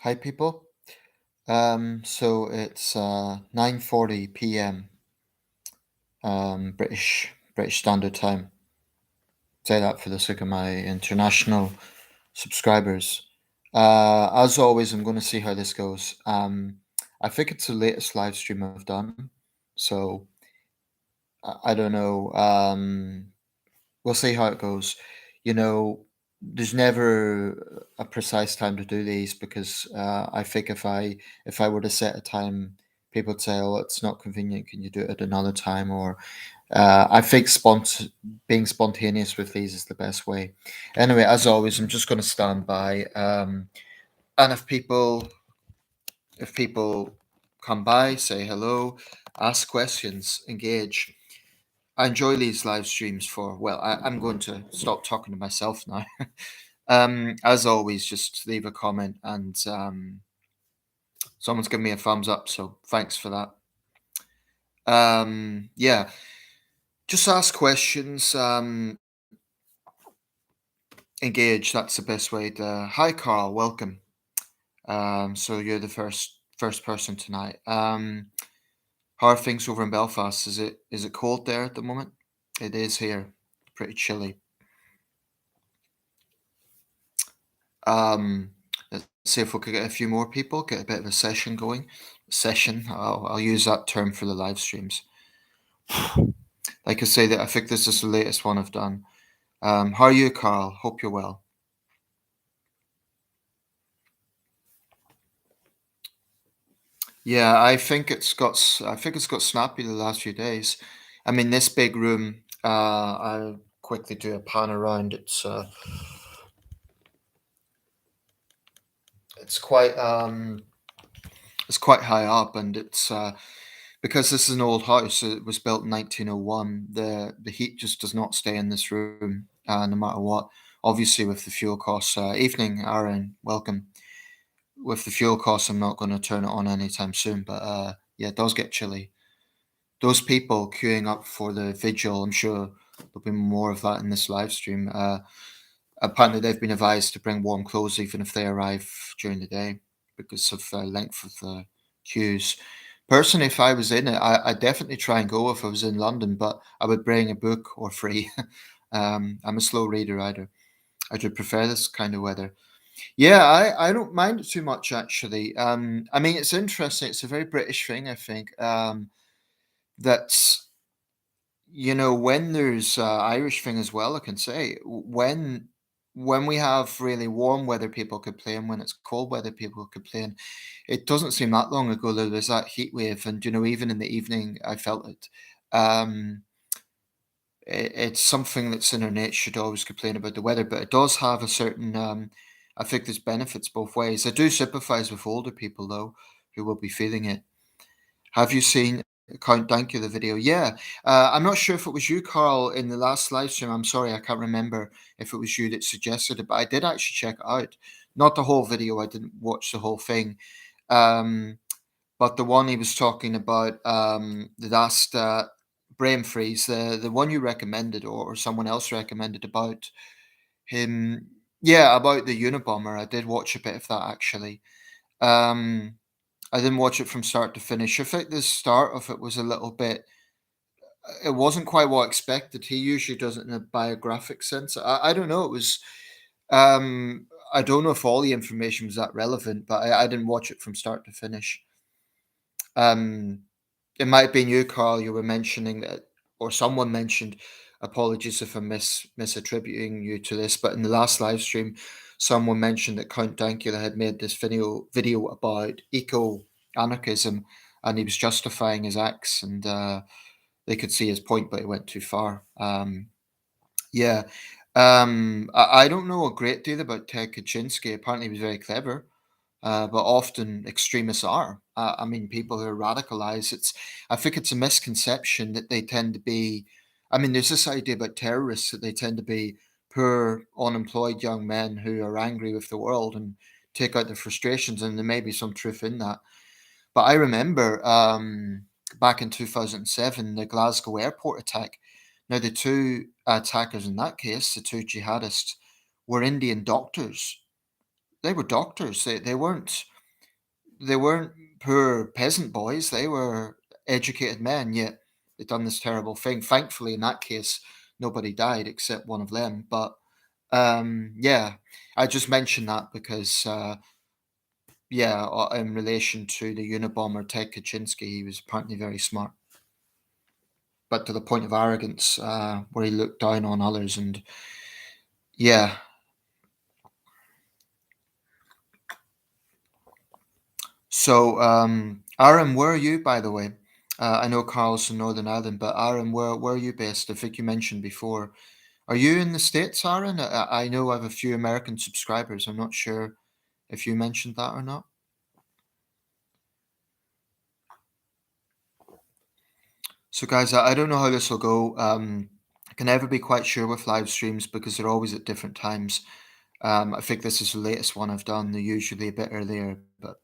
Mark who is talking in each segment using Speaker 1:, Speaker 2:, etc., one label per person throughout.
Speaker 1: Hi, people. So it's 9:40 p.m. British Standard Time. Say that for the sake of my international subscribers. As always, I'm going to see how this goes. I think it's the latest live stream I've done, so I don't know. We'll see how it goes. You know, there's never a precise time to do these because I think if I were to set a time, people would say, "Oh, it's not convenient. Can you do it at another time?" Or I think being spontaneous with these is the best way. Anyway, as always, I'm just going to stand by, and if people come by, say hello, ask questions, engage. I enjoy these live streams for, well, I'm going to stop talking to myself now. As always, just leave a comment and someone's given me a thumbs up, so thanks for that. Yeah, just ask questions, engage. That's the best way to. Hi, Carl. Welcome. So you're the first person tonight. How are things over in Belfast? Is it cold there at the moment? It is here. Pretty chilly. Um, let's see if we could get a few more people, get a bit of a session going. Session, I'll use that term for the live streams. Like I say, that I think this is the latest one I've done. How are you, Carl? Hope you're well. Yeah, I think it's got snappy the last few days. I mean, this big room. I'll quickly do a pan around. It's quite high up, and it's because this is an old house. It was built in 1901. The heat just does not stay in this room, no matter what. Obviously, with the fuel costs. Evening, Aaron. Welcome. With the fuel costs, I'm not going to turn it on anytime soon. But yeah, it does get chilly. Those people queuing up for the vigil, I'm sure there'll be more of that in this live stream. Apparently, they've been advised to bring warm clothes even if they arrive during the day because of the length of the queues. Personally, if I was in it, I'd definitely try and go if I was in London, but I would bring a book or free. I'm a slow reader either. I do prefer this kind of weather. Yeah, I don't mind it too much actually. I mean, it's interesting. It's a very British thing, I think. That's when there's Irish thing as well, I can say when we have really warm weather, people complain. When it's cold weather, people complain. It doesn't seem that long ago there was that heat wave, and even in the evening, I felt it. Um, it's something that's in our nature to always complain about the weather, but it does have a certain. I think there's benefits both ways. I do sympathise with older people though, who will be feeling it. Have you seen Count Dankula video? Yeah. I'm not sure if it was you, Carl, in the last live stream. I'm sorry, I can't remember if it was you that suggested it, but I did actually check it out. Not the whole video, I didn't watch the whole thing. Um, but the one he was talking about, the last brain freeze, the one you recommended or someone else recommended about him. Yeah, about the Unabomber. I did watch a bit of that actually. Um, I didn't watch it from start to finish. I think the start of it was a little bit. It wasn't quite what I expected. He usually does it in a biographic sense. I don't know. It was. I don't know if all the information was that relevant, but I didn't watch it from start to finish. Um, it might have been you, Carl. You were mentioning that, or someone mentioned. Apologies if I'm misattributing you to this, but in the last live stream, someone mentioned that Count Dankula had made this video about eco anarchism, and he was justifying his acts, and they could see his point, but he went too far. Yeah, I don't know a great deal about Ted Kaczynski. Apparently, he was very clever, but often extremists are. I mean, people who are radicalized. I think it's a misconception that they tend to be. I mean, there's this idea about terrorists that they tend to be poor, unemployed young men who are angry with the world and take out their frustrations, and there may be some truth in that. But I remember back in 2007, the Glasgow airport attack. Now, the two attackers in that case, the two jihadists, were Indian doctors. They were doctors. They weren't. they weren't poor peasant boys, they were educated men, yet they'd done this terrible thing. Thankfully, in that case, nobody died except one of them. But yeah, I just mentioned that because yeah, in relation to the Unabomber Ted Kaczynski, he was apparently very smart, but to the point of arrogance, where he looked down on others. And yeah, so Aaron, where are you, by the way? I know Carl's in Northern Ireland, but Aaron, where are you based? I think you mentioned before. Are you in the States, Aaron? I know I have a few American subscribers. I'm not sure if you mentioned that or not. So, guys, I don't know how this will go. I can never be quite sure with live streams because they're always at different times. I think this is the latest one I've done. They're usually a bit earlier, but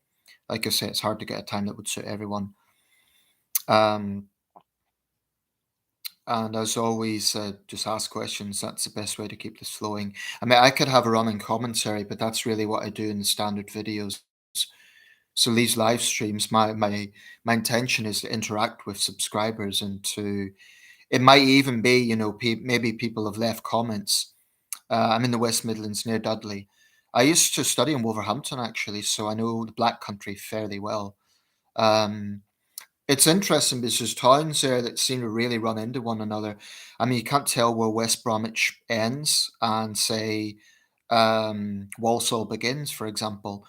Speaker 1: like I say, it's hard to get a time that would suit everyone. Um, and as always, just ask questions. That's the best way to keep this flowing. I mean, I could have a running commentary, but that's really what I do in the standard videos. So these live streams, my intention is to interact with subscribers and to. It might even be, maybe people have left comments. I'm in the West Midlands near Dudley. I used to study in Wolverhampton actually, so I know the Black Country fairly well. Um, it's interesting because there's towns there that seem to really run into one another. I mean, you can't tell where West Bromwich ends and say Walsall begins, for example.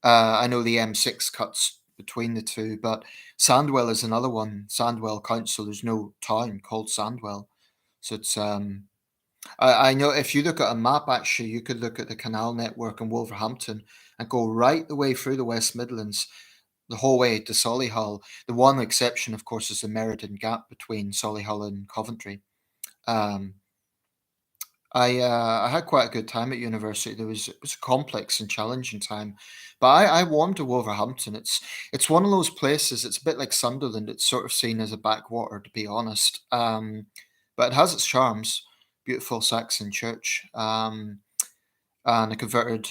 Speaker 1: I know the M6 cuts between the two, but Sandwell is another one. Sandwell Council, there's no town called Sandwell. So it's I know if you look at a map, actually, you could look at the canal network in Wolverhampton and go right the way through the West Midlands, the whole way to Solihull. The one exception, of course, is the Merredin Gap between Solihull and Coventry. Um, I had quite a good time at university. It was a complex and challenging time, but I warmed to Wolverhampton. It's one of those places. It's a bit like Sunderland. It's sort of seen as a backwater, to be honest. But it has its charms. Beautiful Saxon church, and a converted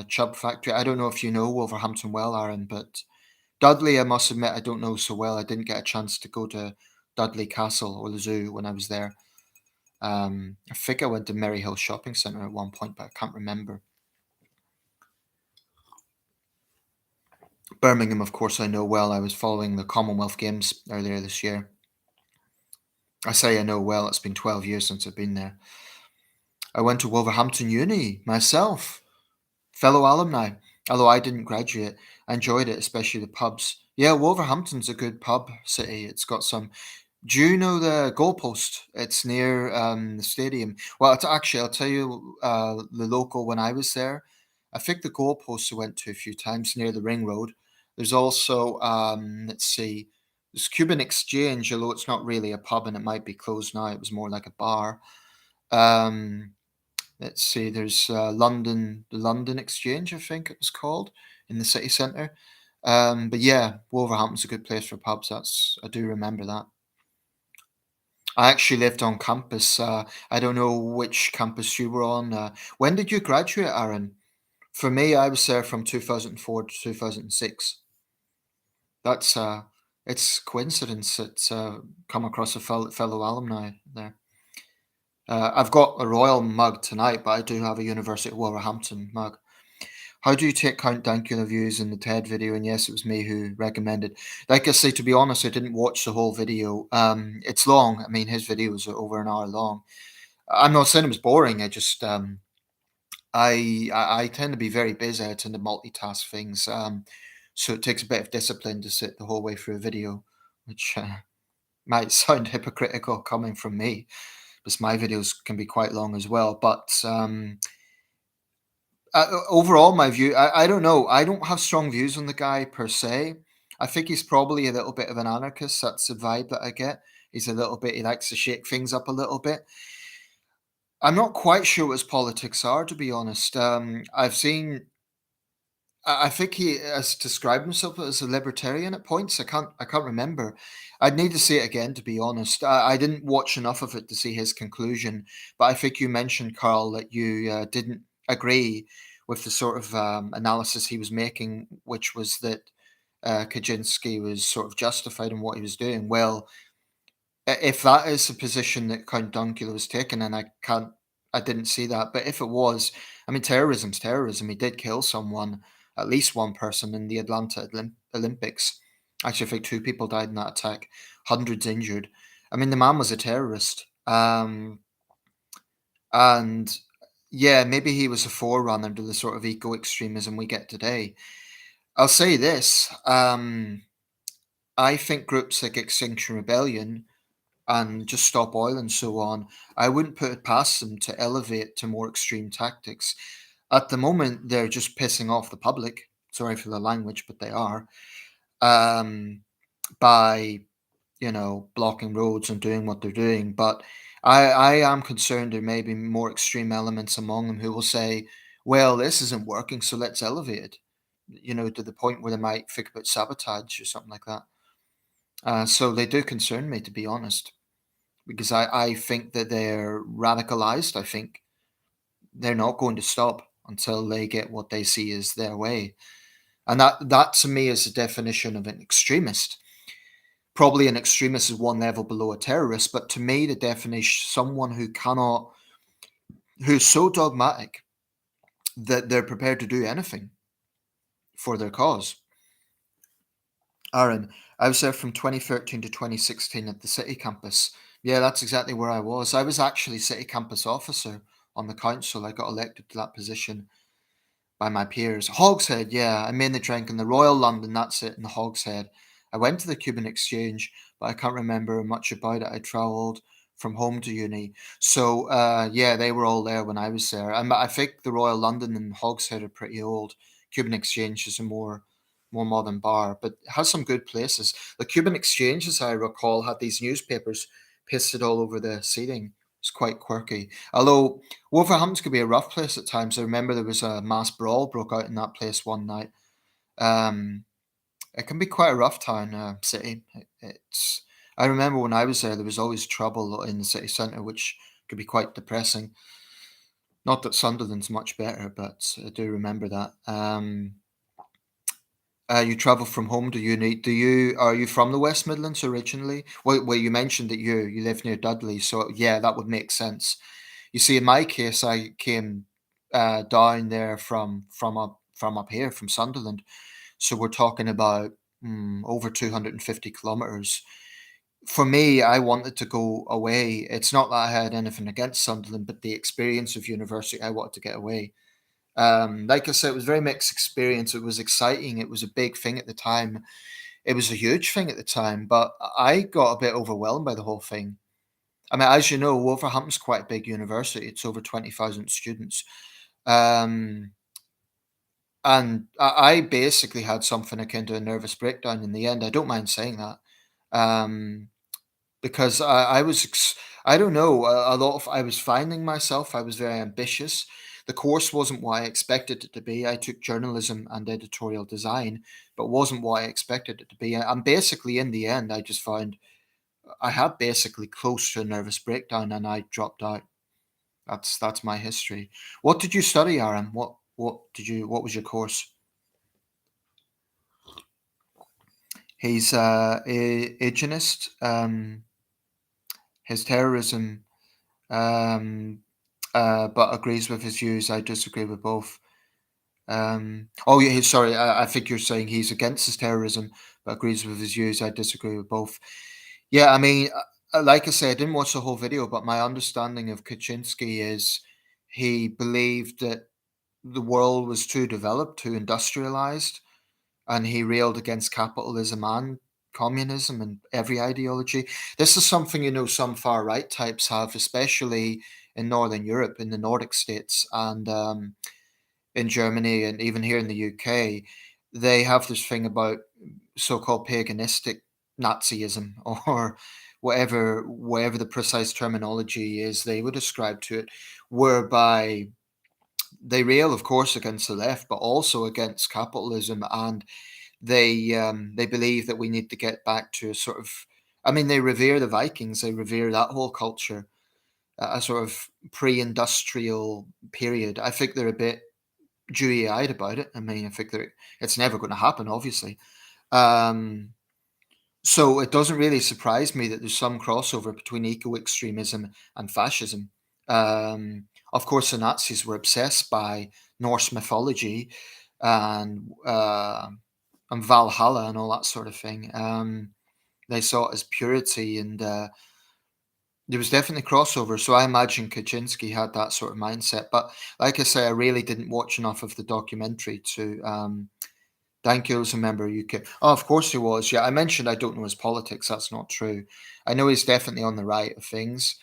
Speaker 1: Chubb factory. I don't know if you know Wolverhampton well, Aaron, but Dudley, I must admit, I don't know so well. I didn't get a chance to go to Dudley Castle or the zoo when I was there. I think I went to Maryhill Shopping Centre at one point, but I can't remember. Birmingham, of course, I know well. I was following the Commonwealth Games earlier this year. I say I know well, it's been 12 years since I've been there. I went to Wolverhampton Uni myself, fellow alumni, although I didn't graduate. I enjoyed it, especially the pubs. Yeah, Wolverhampton's a good pub city. It's got some. Do you know the goalpost? It's near the stadium. Well, it's actually, I'll tell you the local when I was there. I think the goalpost I went to a few times near the ring road. There's also, let's see, there's Cuban Exchange, although it's not really a pub and it might be closed now. It was more like a bar. Um, let's see, there's the London Exchange, I think it was called, in the city centre. But yeah, Wolverhampton's a good place for pubs. I do remember that. I actually lived on campus. I don't know which campus you were on. When did you graduate, Aaron? For me, I was there from 2004 to 2006. That's it's coincidence. It's come across a fellow alumni there. I've got a Royal mug tonight, but I do have a University of Wolverhampton mug. How do you take Count Dankula views in the TED video? And yes, it was me who recommended. Like I say, to be honest, I didn't watch the whole video. It's long. I mean, his videos are over an hour long. I'm not saying it was boring. I just I tend to be very busy. I tend to multitask things. So it takes a bit of discipline to sit the whole way through a video, which might sound hypocritical coming from me, because my videos can be quite long as well. But overall, my view, I don't know. I don't have strong views on the guy per se. I think he's probably a little bit of an anarchist. That's the vibe that I get. He's a little bit, he likes to shake things up a little bit. I'm not quite sure what his politics are, to be honest. I've seen, I think he has described himself as a libertarian at points. I can't remember. I'd need to see it again, to be honest. I didn't watch enough of it to see his conclusion, but I think you mentioned, Carl, that you didn't agree with the sort of analysis he was making, which was that Kaczynski was sort of justified in what he was doing. Well, if that is the position that Count Dunkula was taking, and I didn't see that, but if it was, I mean, terrorism's terrorism. He did kill someone, at least one person in the Atlanta Olympics. Actually, I think two people died in that attack, hundreds injured. I mean, the man was a terrorist. And yeah, maybe he was a forerunner to the sort of eco extremism we get today. I'll say this. I think groups like Extinction Rebellion and Just Stop Oil and so on, I wouldn't put it past them to elevate to more extreme tactics. At the moment, they're just pissing off the public. Sorry for the language, but they are. Um, by blocking roads and doing what they're doing. But I am concerned there may be more extreme elements among them who will say, well, this isn't working, so let's elevate it, to the point where they might think about sabotage or something like that. So they do concern me, to be honest, because I think that they're radicalized. I think they're not going to stop until they get what they see as their way. And that to me is the definition of an extremist. Probably an extremist is one level below a terrorist, but to me, the definition someone who's so dogmatic that they're prepared to do anything for their cause. Aaron, I was there from 2013 to 2016 at the city campus. Yeah, that's exactly where I was. I was actually city campus officer on the council. I got elected to that position by my peers. Hogshead, yeah, I mainly drank in the Royal London, that's it, in the Hogshead. I went to the Cuban Exchange, but I can't remember much about it. I travelled from home to uni. So, yeah, they were all there when I was there. I think the Royal London and Hogshead are pretty old. Cuban Exchange is a more modern bar, but it has some good places. The Cuban Exchange, as I recall, had these newspapers pasted all over the seating. It's quite quirky. Although Wolverhampton could be a rough place at times. I remember there was a mass brawl broke out in that place one night. Um, it can be quite a rough town, city. It's. I remember when I was there was always trouble in the city centre, which could be quite depressing. Not that Sunderland's much better, but I do remember that. You travel from home to uni. Are you from the West Midlands originally? Well, you mentioned that you live near Dudley, so yeah, that would make sense. You see, in my case, I came down there from up here, from Sunderland. So we're talking about over 250 kilometers. For me, I wanted to go away. It's not that I had anything against Sunderland, but the experience of university, I wanted to get away. Like I said, it was a very mixed experience. It was exciting. It was a big thing at the time. It was a huge thing at the time, but I got a bit overwhelmed by the whole thing. I mean, as you know, Wolverhampton's quite a big university. It's over 20,000 students. Um, and I basically had something akin to a nervous breakdown in the end. I don't mind saying that. Um, because I was, I don't know, I was finding myself, I was very ambitious. The course wasn't what I expected it to be. I took journalism and editorial design, but wasn't what I expected it to be. And basically, in the end, I just found I had basically close to a nervous breakdown and I dropped out. That's my history. What did you study, Aaron? What was your course? He's a agenist. His terrorism, um, but agrees with his views. I disagree with both. Oh yeah, sorry. I think you're saying he's against his terrorism, but agrees with his views. I disagree with both. Yeah, I mean, like I said, I didn't watch the whole video, but my understanding of Kaczynski is he believed that the world was too developed, too industrialized, and he railed against capitalism and communism and every ideology. This is something some far right types have, especially in Northern Europe, in the Nordic states, and in Germany, and even here in the UK. They have this thing about so-called paganistic Nazism, or whatever the precise terminology is they would ascribe to it, whereby they rail, of course, against the left, but also against capitalism, and they believe that we need to get back to a sort of. I mean, they revere the Vikings, they revere that whole culture, a sort of pre-industrial period. I think they're a bit dewy-eyed about it. I mean, I think it's never going to happen, obviously, Um, so it doesn't really surprise me that there's some crossover between eco-extremism and fascism. Of course, the Nazis were obsessed by Norse mythology and Valhalla and all that sort of thing. They saw it as purity, and there was definitely crossover. So I imagine Kaczynski had that sort of mindset. But like I say, I really didn't watch enough of the documentary to. Thank you. Was a member of UK. Oh, of course he was. Yeah, I mentioned I don't know his politics. That's not true. I know he's definitely on the right of things.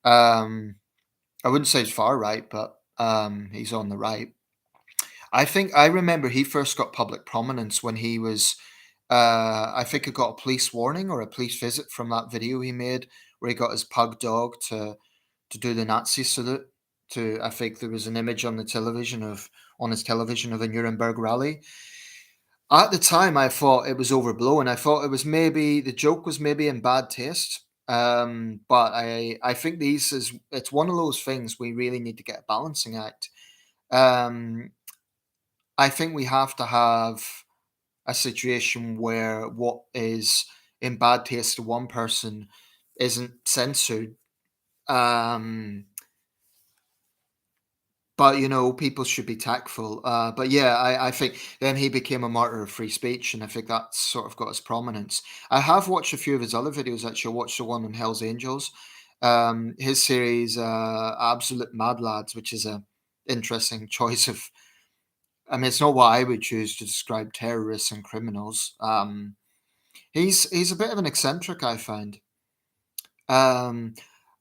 Speaker 1: Um, I wouldn't say he's far right, but he's on the right. I think I remember he first got public prominence when he was. I think he got a police warning or a police visit from that video he made where he got his pug dog to do the Nazi salute. To I think there was an image on the television of on his television of a Nuremberg rally. At the time, I thought it was overblown. I thought it was maybe the joke was maybe in bad taste. But I think these is it's one of those things we really need to get a balancing act. Um, I think we have to have a situation where what is in bad taste to one person isn't censored. Um, but people should be tactful. But yeah, I think then he became a martyr of free speech, and I think that's sort of got his prominence. I have watched a few of his other videos. Actually, I watched the one on Hell's Angels, his series, Absolute Mad Lads, which is a interesting choice of. I mean, it's not what I would choose to describe terrorists and criminals. He's a bit of an eccentric, I find. Um,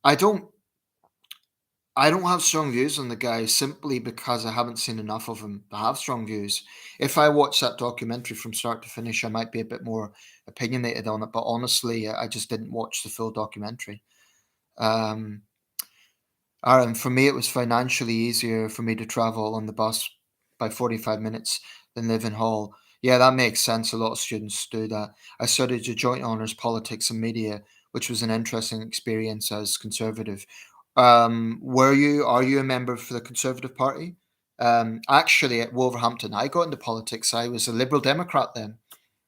Speaker 1: I don't I don't have strong views on the guy simply because I haven't seen enough of him to have strong views. If I watch that documentary from start to finish, I might be a bit more opinionated on it. But honestly, I just didn't watch the full documentary. Um, and for me, it was financially easier for me to travel on the bus by 45 minutes than live in Hull. Yeah, that makes sense. A lot of students do that. I studied a joint honours politics and media, which was an interesting experience as conservative. Are you a member for the Conservative Party? Actually, at Wolverhampton, I got into politics. I was a Liberal Democrat then.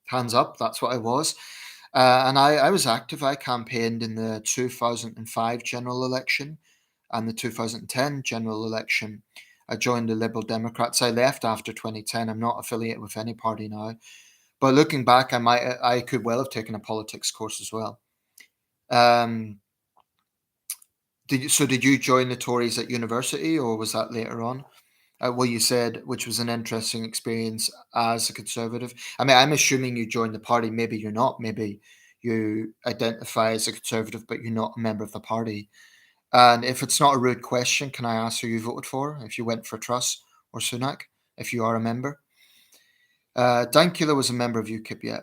Speaker 1: Hands up, that's what I was. And I was active. I campaigned in the 2005 general election and the 2010 general election. I joined the Liberal Democrats. I left after 2010. I'm not affiliated with any party now. But looking back, I could well have taken a politics course as well. Um, did you join the Tories at university, or was that later on? Well, you said which was an interesting experience as a conservative. I mean, I'm assuming you joined the party. Maybe you're not. Maybe you identify as a conservative, but you're not a member of the party. And if it's not a rude question, can I ask who you voted for? If you went for Truss or Sunak, if you are a member? Dankula was a member of UKIP, yeah.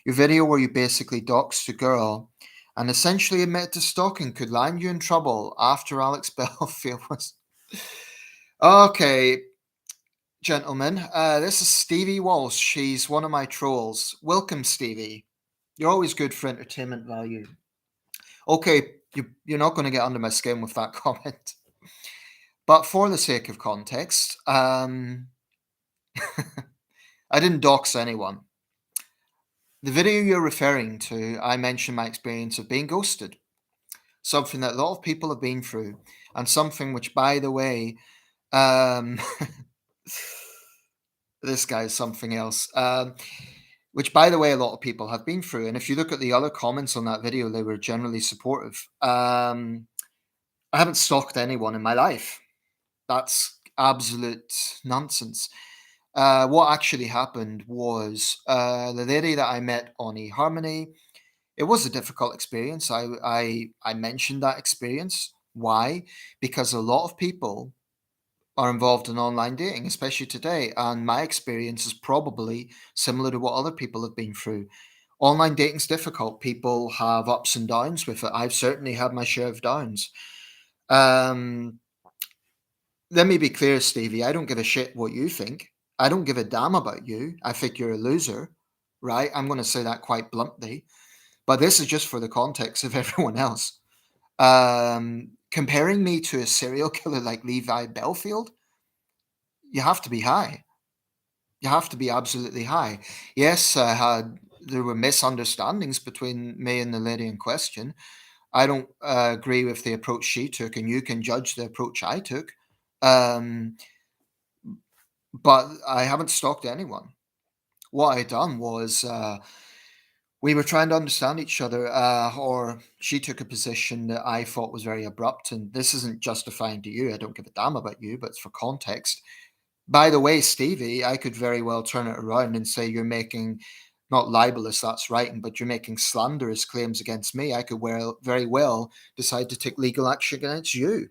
Speaker 1: Your video where you basically doxed a girl and essentially admitted to stalking could land you in trouble after Alex Belfield was. Okay, gentlemen, this is Stevie Walsh. She's one of my trolls. Welcome, Stevie. You're always good for entertainment value. Okay, you're not going to get under my skin with that comment. But for the sake of context, I didn't dox anyone. The video you're referring to, I mentioned my experience of being ghosted, something that a lot of people have been through, and something which, by the way, um, this guy's something else. Which, by the way, a lot of people have been through. And if you look at the other comments on that video, they were generally supportive. I haven't stalked anyone in my life. That's absolute nonsense. What actually happened was the lady that I met on eHarmony. It was a difficult experience. I mentioned that experience. Why? Because a lot of people are involved in online dating, especially today. And my experience is probably similar to what other people have been through. Online dating's difficult. People have ups and downs with it. I've certainly had my share of downs. Um, Let me be clear, Stevie. I don't give a shit what you think. I don't give a damn about you. I think you're a loser, right? I'm going to say that quite bluntly. But this is just for the context of everyone else. Comparing me to a serial killer like Levi Belfield, you have to be high. You have to be absolutely high. Yes, there were misunderstandings between me and the lady in question. I don't agree with the approach she took, and you can judge the approach I took. Um, but I haven't stalked anyone. What I done was we were trying to understand each other, or she took a position that I thought was very abrupt. And this isn't justifying to you. I don't give a damn about you, but it's for context. By the way, Stevie, I could very well turn it around and say you're making not libelous, that's writing, but you're making slanderous claims against me. I could very well decide to take legal action against you.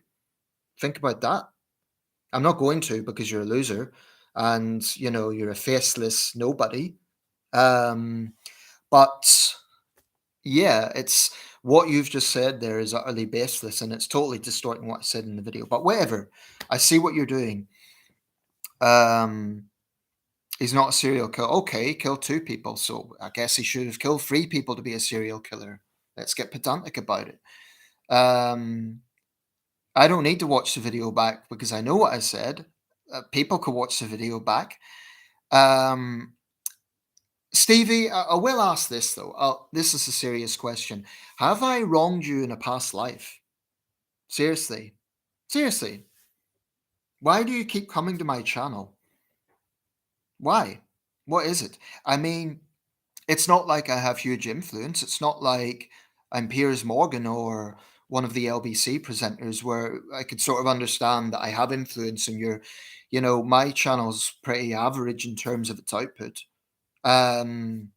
Speaker 1: Think about that. I'm not going to because you're a loser and you're a faceless nobody. Um, but yeah, it's what you've just said there is utterly baseless and it's totally distorting what I said in the video. But whatever, I see what you're doing. Um, He's not a serial killer. Okay, he killed two people, so I guess he should have killed three people to be a serial killer. Let's get pedantic about it. Um, I don't need to watch the video back because I know what I said. People could watch the video back. Um, Stevie, I will ask this though. This is a serious question. Have I wronged you in a past life? Seriously. Seriously. Why do you keep coming to my channel? Why? What is it? I mean, it's not like I have huge influence. It's not like I'm Piers Morgan or one of the LBC presenters where I could sort of understand that I have influence and my channel's pretty average in terms of its output. Um,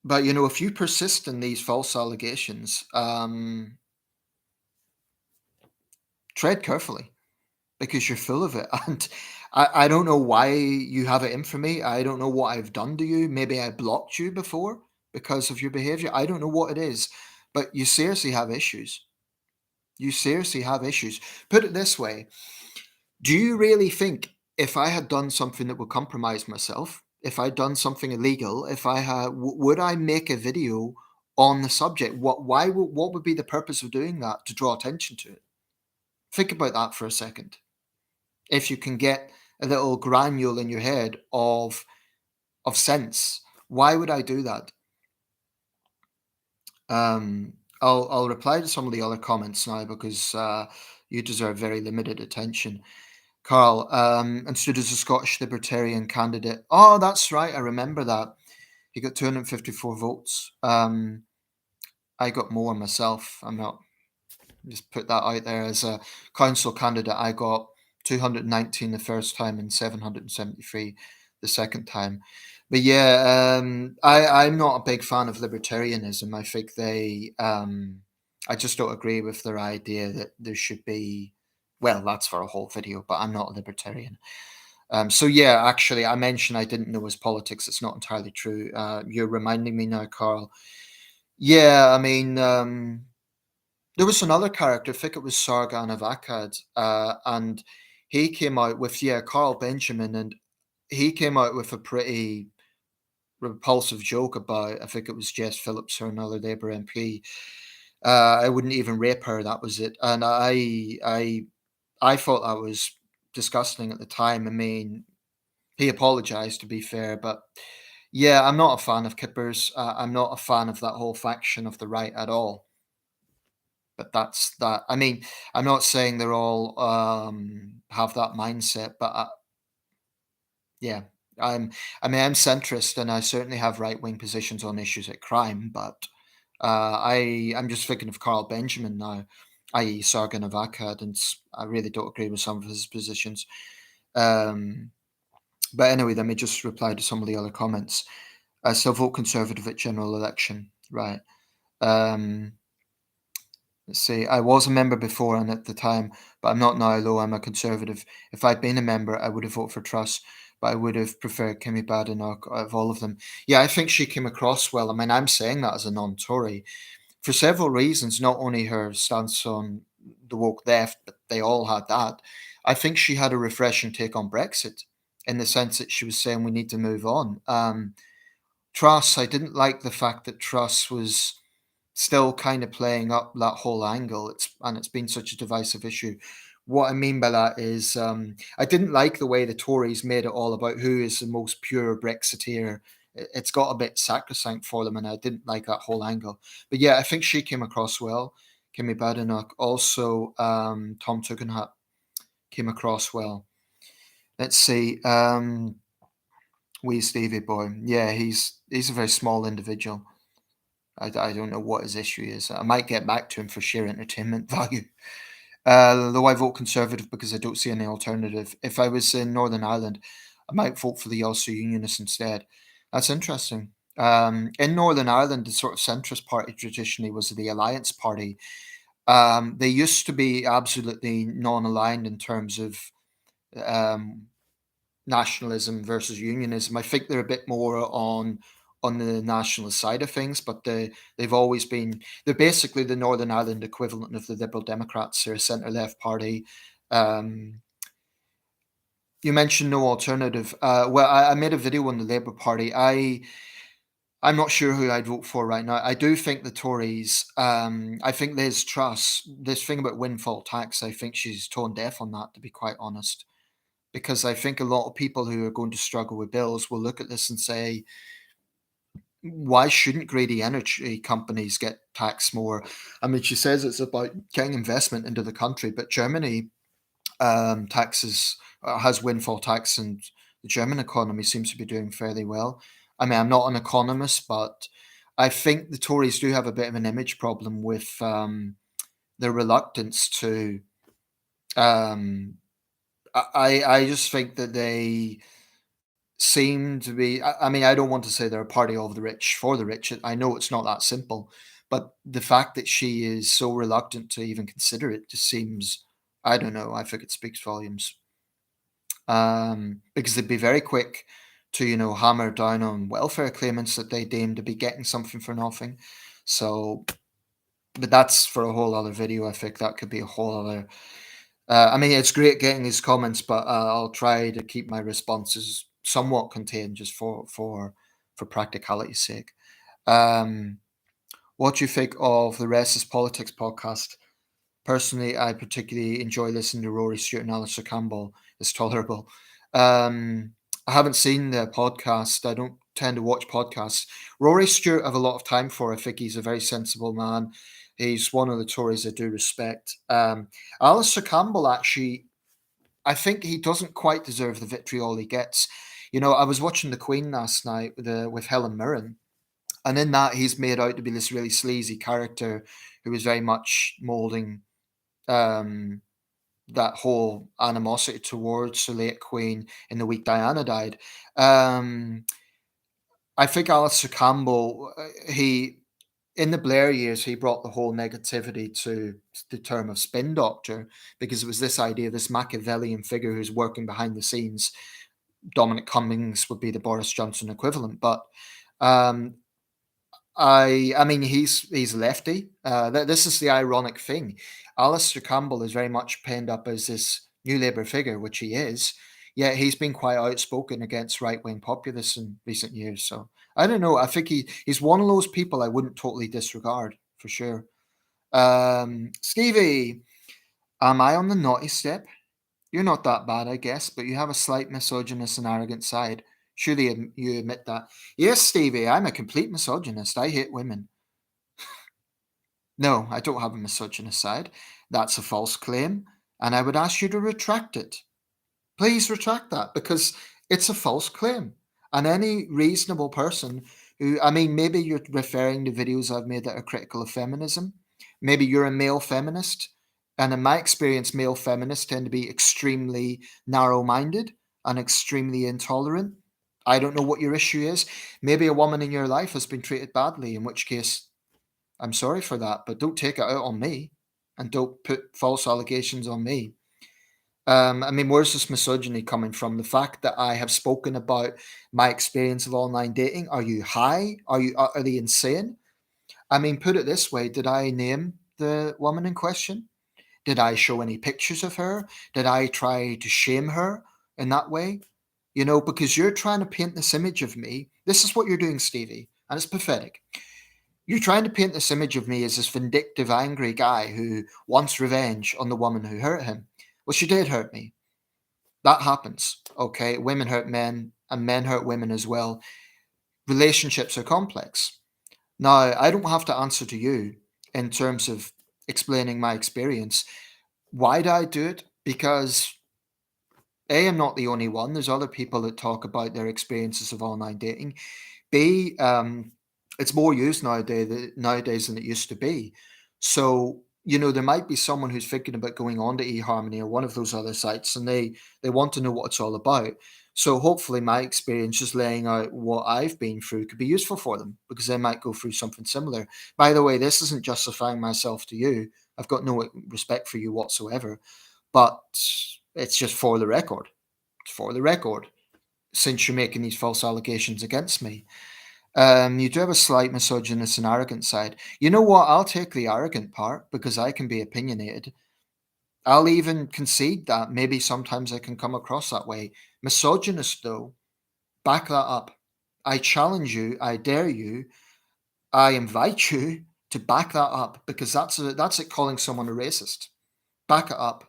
Speaker 1: but if you persist in these false allegations, tread carefully because you're full of it. And I don't know why you have it in for me. I don't know what I've done to you. Maybe I blocked you before because of your behavior. I don't know what it is, but you seriously have issues. You seriously have issues. Put it this way. Do you really think if I had done something that would compromise myself, if I'd done something illegal, if I had, would I make a video on the subject? What would be the purpose of doing that to draw attention to it? Think about that for a second. If you can get a little granule in your head of sense, why would I do that? I'll reply to some of the other comments now because you deserve very limited attention. Carl, and stood as a Scottish Libertarian candidate. Oh, that's right. I remember that. He got 254 votes. I got more myself. I'm not just put that out there as a council candidate. I got 219 the first time and 773 the second time. But yeah, I'm not a big fan of libertarianism. I think I just don't agree with their idea that there should be. Well, that's for a whole video, but I'm not a libertarian. So yeah, actually, I mentioned I didn't know his politics. It's not entirely true. You're reminding me now, Carl. Yeah, I mean, there was another character, I think it was Sargon of Akkad, and he came out with, yeah, Carl Benjamin, and he came out with a pretty repulsive joke about, I think it was Jess Phillips or another Labour MP. I wouldn't even rape her, that was it. And I thought that was disgusting at the time. I mean, he apologized to be fair, but yeah, I'm not a fan of Kippers. I'm not a fan of that whole faction of the right at all. But that's that. I mean, I'm not saying they're all have that mindset, but yeah, I'm. I mean, I'm centrist, and I certainly have right wing positions on issues like crime. But I'm just thinking of Carl Benjamin now, i.e., Sargon of Akkad, and I really don't agree with some of his positions. Um, but anyway, let me just reply to some of the other comments. I still vote Conservative at general election, right? Um, Let's see. I was a member before and at the time, but I'm not now, although I'm a Conservative. If I'd been a member, I would have voted for Truss, but I would have preferred Kimmy Badenoch out of all of them. Yeah, I think she came across well. I mean, I'm saying that as a non-Tory for several reasons, not only her stance on the woke left, but they all had that. I think she had a refreshing take on Brexit in the sense that she was saying we need to move on. Truss, I didn't like the fact that Truss was still kind of playing up that whole angle. It's been such a divisive issue What I mean by that is, I didn't like the way the Tories made it all about who is the most pure Brexiteer. It's got a bit sacrosanct for them, and I didn't like that whole angle. But yeah, I think she came across well. Kimmy Badenoch, also Tom Tugendhat came across well. Let's see, wee Stevie boy. Yeah, he's a very small individual. I don't know what his issue is. I might get back to him for sheer entertainment value. Though I vote Conservative because I don't see any alternative. If I was in Northern Ireland, I might vote for the Ulster Unionists instead. That's interesting. In Northern Ireland, the sort of centrist party traditionally was the Alliance Party. They used to be absolutely non-aligned in terms of um, nationalism versus unionism. I think they're a bit more on the nationalist side of things, but they've always been they're basically the Northern Ireland equivalent of the Liberal Democrats. They're a centre left party. Um, you mentioned no alternative. Well, I made a video on the Labour Party. I'm not sure who I'd vote for right now. I do think the Tories. I think Liz Truss. This thing about windfall tax. I think she's tone deaf on that. To be quite honest, because I think a lot of people who are going to struggle with bills will look at this and say, why shouldn't greedy energy companies get taxed more? I mean, she says it's about getting investment into the country, but Germany taxes has windfall tax, and the German economy seems to be doing fairly well. I mean, I'm not an economist, but I think the Tories do have a bit of an image problem with their reluctance to. Um, I just think that they seem to be I mean, I don't want to say they're a party of the rich for the rich. I know it's not that simple, but the fact that she is so reluctant to even consider it just seems I don't know, I think it speaks volumes. Because they'd be very quick to, hammer down on welfare claimants that they deem to be getting something for nothing. So, but that's for a whole other video. I think that could be a whole other I mean, it's great getting these comments, but I'll try to keep my responses somewhat contained just for practicality's sake. Um, what do you think of the Rest is Politics podcast? Personally, I particularly enjoy listening to Rory Stewart and Alistair Campbell. It's tolerable. Um, I haven't seen the podcast. I don't tend to watch podcasts. Rory Stewart, I have a lot of time for. I think he's a very sensible man. He's one of the Tories I do respect. Alistair Campbell, actually, I think he doesn't quite deserve the vitriol he gets. I was watching The Queen last night with Helen Mirren, and in that he's made out to be this really sleazy character who was very much molding um, that whole animosity towards the late Queen in the week Diana died. Um, I think Alistair Campbell, he in the Blair years, he brought the whole negativity to the term of spin doctor because it was this idea, this Machiavellian figure who's working behind the scenes. Dominic Cummings would be the Boris Johnson equivalent, but um, I mean, he's lefty. This is the ironic thing. Alistair Campbell is very much penned up as this New Labour figure, which he is. Yet he's been quite outspoken against right wing populists in recent years. So I don't know. I think he's one of those people I wouldn't totally disregard for sure. Stevie, am I on the naughty step? You're not that bad, I guess, but you have a slight misogynist and arrogant side. Surely you admit that. Yes, Stevie, I'm a complete misogynist. I hate women. No, I don't have a misogynist side. That's a false claim, and I would ask you to retract it. Please retract that because it's a false claim. And any reasonable person who, I mean, maybe you're referring to videos I've made that are critical of feminism. Maybe you're a male feminist. And in my experience, male feminists tend to be extremely narrow minded and extremely intolerant. I don't know what your issue is. Maybe a woman in your life has been treated badly, in which case I'm sorry for that, but don't take it out on me and don't put false allegations on me. I mean, where's this misogyny coming from? The fact that I have spoken about my experience of online dating. Are you high? Are you utterly insane? I mean, put it this way: did I name the woman in question? Did I show any pictures of her? Did I try to shame her in that way? Because you're trying to paint this image of me. This is what you're doing, Stevie, and it's pathetic. You're trying to paint this image of me as this vindictive, angry guy who wants revenge on the woman who hurt him. Well, she did hurt me. That happens. Okay. Women hurt men and men hurt women as well. Relationships are complex. Now, I don't have to answer to you in terms of explaining my experience. Why did I do it? Because A, I'm not the only one. There's other people that talk about their experiences of online dating. B, it's more used nowadays than it used to be. So, there might be someone who's thinking about going on to eHarmony or one of those other sites, and they want to know what it's all about. So hopefully my experience just laying out what I've been through could be useful for them because they might go through something similar. By the way, this isn't justifying myself to you. I've got no respect for you whatsoever, but it's just for the record. It's for the record, since you're making these false allegations against me. You do have a slight misogynist and arrogant side. You know what? I'll take the arrogant part because I can be opinionated. I'll even concede that maybe sometimes I can come across that way. Misogynist, though, back that up. I challenge you, I dare you, I invite you to back that up because that's it calling someone a racist. Back it up.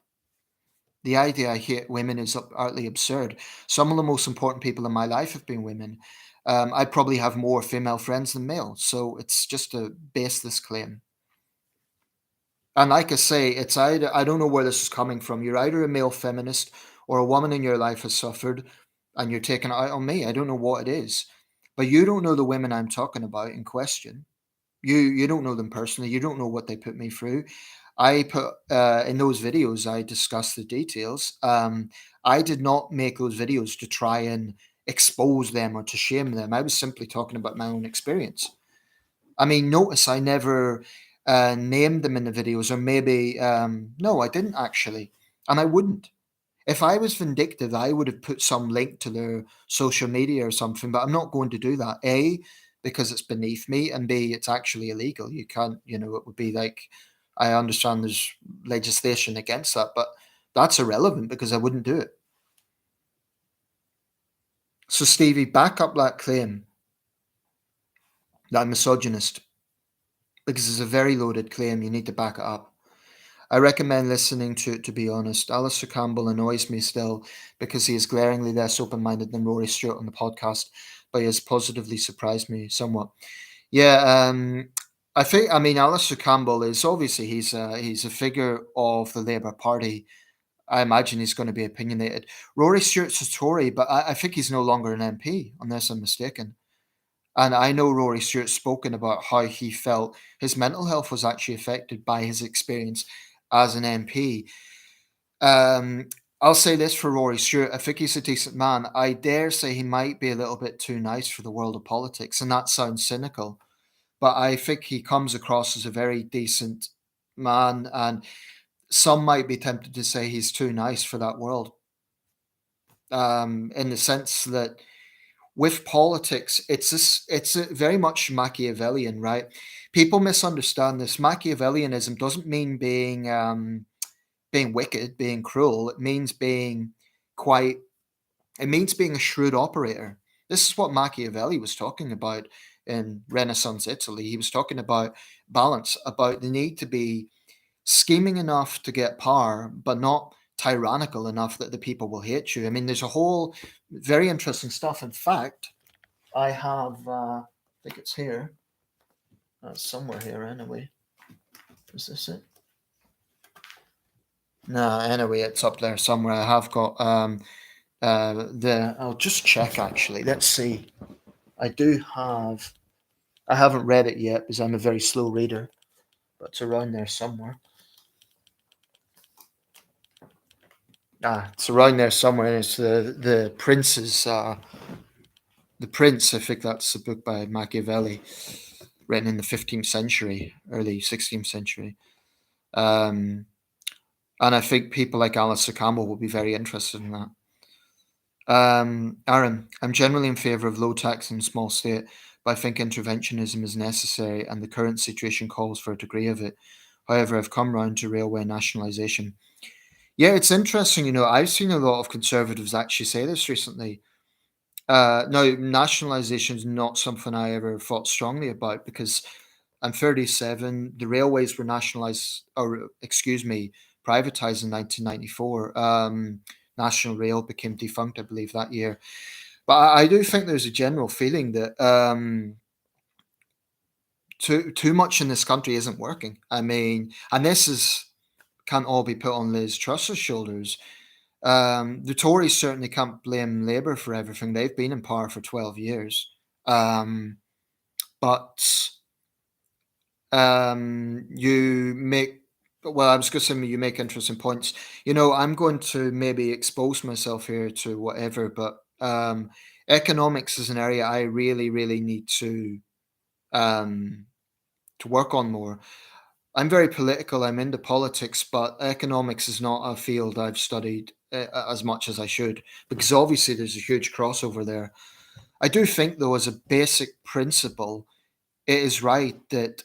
Speaker 1: The idea I hate women is utterly absurd. Some of the most important people in my life have been women. I probably have more female friends than male, so it's just a baseless claim. And like I say, it's either I don't know where this is coming from. You're either a male feminist or a woman in your life has suffered, and you're taking it out on me. I don't know what it is, but you don't know the women I'm talking about in question. You don't know them personally. You don't know what they put me through. I put in those videos. I discussed the details. I did not make those videos to try and expose them or to shame them. I was simply talking about my own experience. I mean, notice I never named them in the videos, or maybe no, I didn't actually, and I wouldn't. If I was vindictive, I would have put some link to their social media or something, but I'm not going to do that. A, because it's beneath me, and B, it's actually illegal. You can't, it would be like, I understand there's legislation against that, but that's irrelevant because I wouldn't do it. So, Stevie, back up that claim that I'm misogynist because it's a very loaded claim. You need to back it up. I recommend listening to be honest. Alistair Campbell annoys me still because he is glaringly less open minded than Rory Stewart on the podcast, but he has positively surprised me somewhat. Yeah, I mean Alistair Campbell is obviously he's a figure of the Labour Party. I imagine he's going to be opinionated. Rory Stewart's a Tory, but I think he's no longer an MP, unless I'm mistaken. And I know Rory Stewart's spoken about how he felt his mental health was actually affected by his experience as an MP. Um, I'll say this for Rory Stewart. I think he's a decent man. I dare say he might be a little bit too nice for the world of politics, and that sounds cynical. But I think he comes across as a very decent man, and some might be tempted to say he's too nice for that world. In the sense that with politics, it's very much Machiavellian, right? People misunderstand this. Machiavellianism doesn't mean being wicked, being cruel. It means being quite. It means being a shrewd operator. This is what Machiavelli was talking about in Renaissance Italy. He was talking about balance, about the need to be scheming enough to get power, but not tyrannical enough that the people will hate you. I mean, there's a whole very interesting stuff. In fact, I have, I think it's here, somewhere here anyway. Is this it? No, anyway, it's up there somewhere. I have got I'll just check actually. Let's see. I do have. I haven't read it yet because I'm a very slow reader, but it's around there somewhere. It's around there somewhere. It's the Prince's the Prince. I think that's a book by Machiavelli, written in the 15th century, early 16th century. And I think people like Alistair Campbell will be very interested in that. Aaron, I'm generally in favour of low tax and small state, but I think interventionism is necessary and the current situation calls for a degree of it. However, I've come round to railway nationalisation. Yeah, it's interesting. I've seen a lot of conservatives actually say this recently. Now, nationalisation is not something I ever thought strongly about because I'm 37. The railways were nationalised, or excuse me, privatized in 1994. National Rail became defunct, I believe, that year. But I do think there's a general feeling that too much in this country isn't working. I mean, and this is can't all be put on Liz Truss's shoulders. The Tories certainly can't blame Labour for everything. They've been in power for 12 years. But you make well, I was going to say you make interesting points. I'm going to maybe expose myself here to whatever, but economics is an area I really, really need um, to work on more. I'm very political. I'm into politics, but economics is not a field I've studied as much as I should, because obviously there's a huge crossover there. I do think, though, as a basic principle, it is right that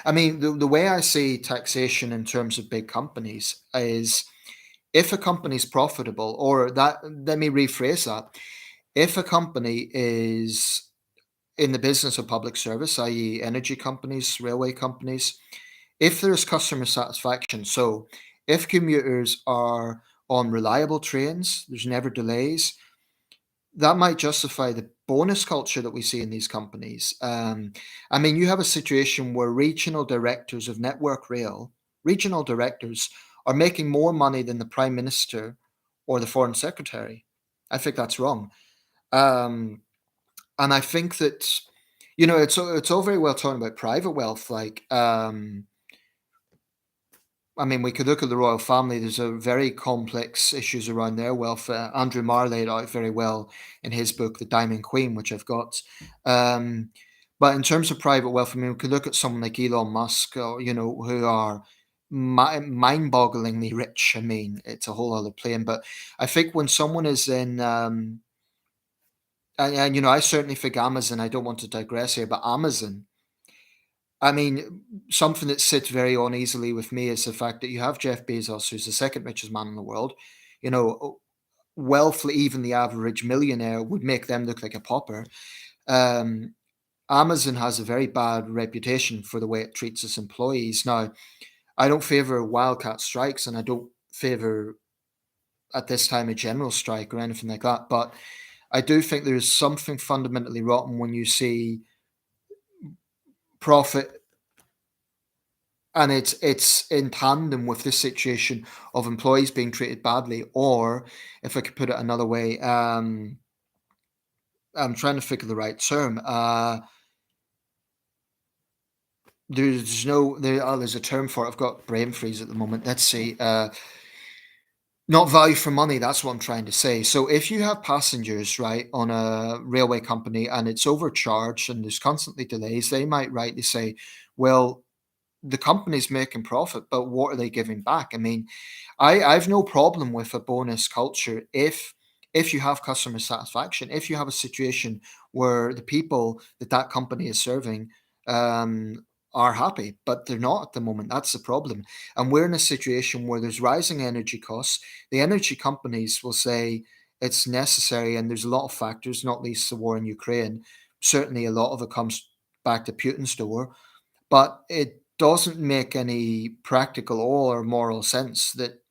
Speaker 1: I mean, the way I see taxation in terms of big companies is if a company's profitable, or that, let me rephrase that. If a company is in the business of public service, i.e., energy companies, railway companies, if there's customer satisfaction, so if commuters are on reliable trains, there's never delays, that might justify the bonus culture that we see in these companies. I mean, you have a situation where regional directors of Network Rail, regional directors, are making more money than the Prime Minister or the Foreign Secretary. I think that's wrong. Um, and I think that, it's all very well talking about private wealth. I mean, we could look at the royal family. There's a very complex issues around their wealth. Andrew Marr laid out very well in his book, The Diamond Queen, which I've got. Um, but in terms of private wealth, I mean, we could look at someone like Elon Musk, or, who are mind-bogglingly rich. I mean, it's a whole other plane. But I think when someone is in, and I certainly think Amazon. I don't want to digress here, but Amazon. I mean, something that sits very uneasily with me is the fact that you have Jeff Bezos, who's the second richest man in the world. Wealth, even the average millionaire, would make them look like a pauper. Um, Amazon has a very bad reputation for the way it treats its employees. Now, I don't favor wildcat strikes, and I don't favor at this time a general strike or anything like that. But I do think there's something fundamentally rotten when you see profit, and it's in tandem with this situation of employees being treated badly, or if I could put it another way, I'm trying to figure the right term. There's a term for it. I've got brain freeze at the moment. Let's see. Not value for money. That's what I'm trying to say. So if you have passengers, right, on a railway company and it's overcharged and there's constantly delays, they might rightly say, well, the company's making profit, but what are they giving back? I mean, I've no problem with a bonus culture if you have customer satisfaction, if you have a situation where the people that company is serving are happy, but they're not at the moment. That's the problem. And we're in a situation where there's rising energy costs. The energy companies will say it's necessary, and there's a lot of factors, not least the war in Ukraine. Certainly, a lot of it comes back to Putin's door, but it doesn't make any practical or moral sense that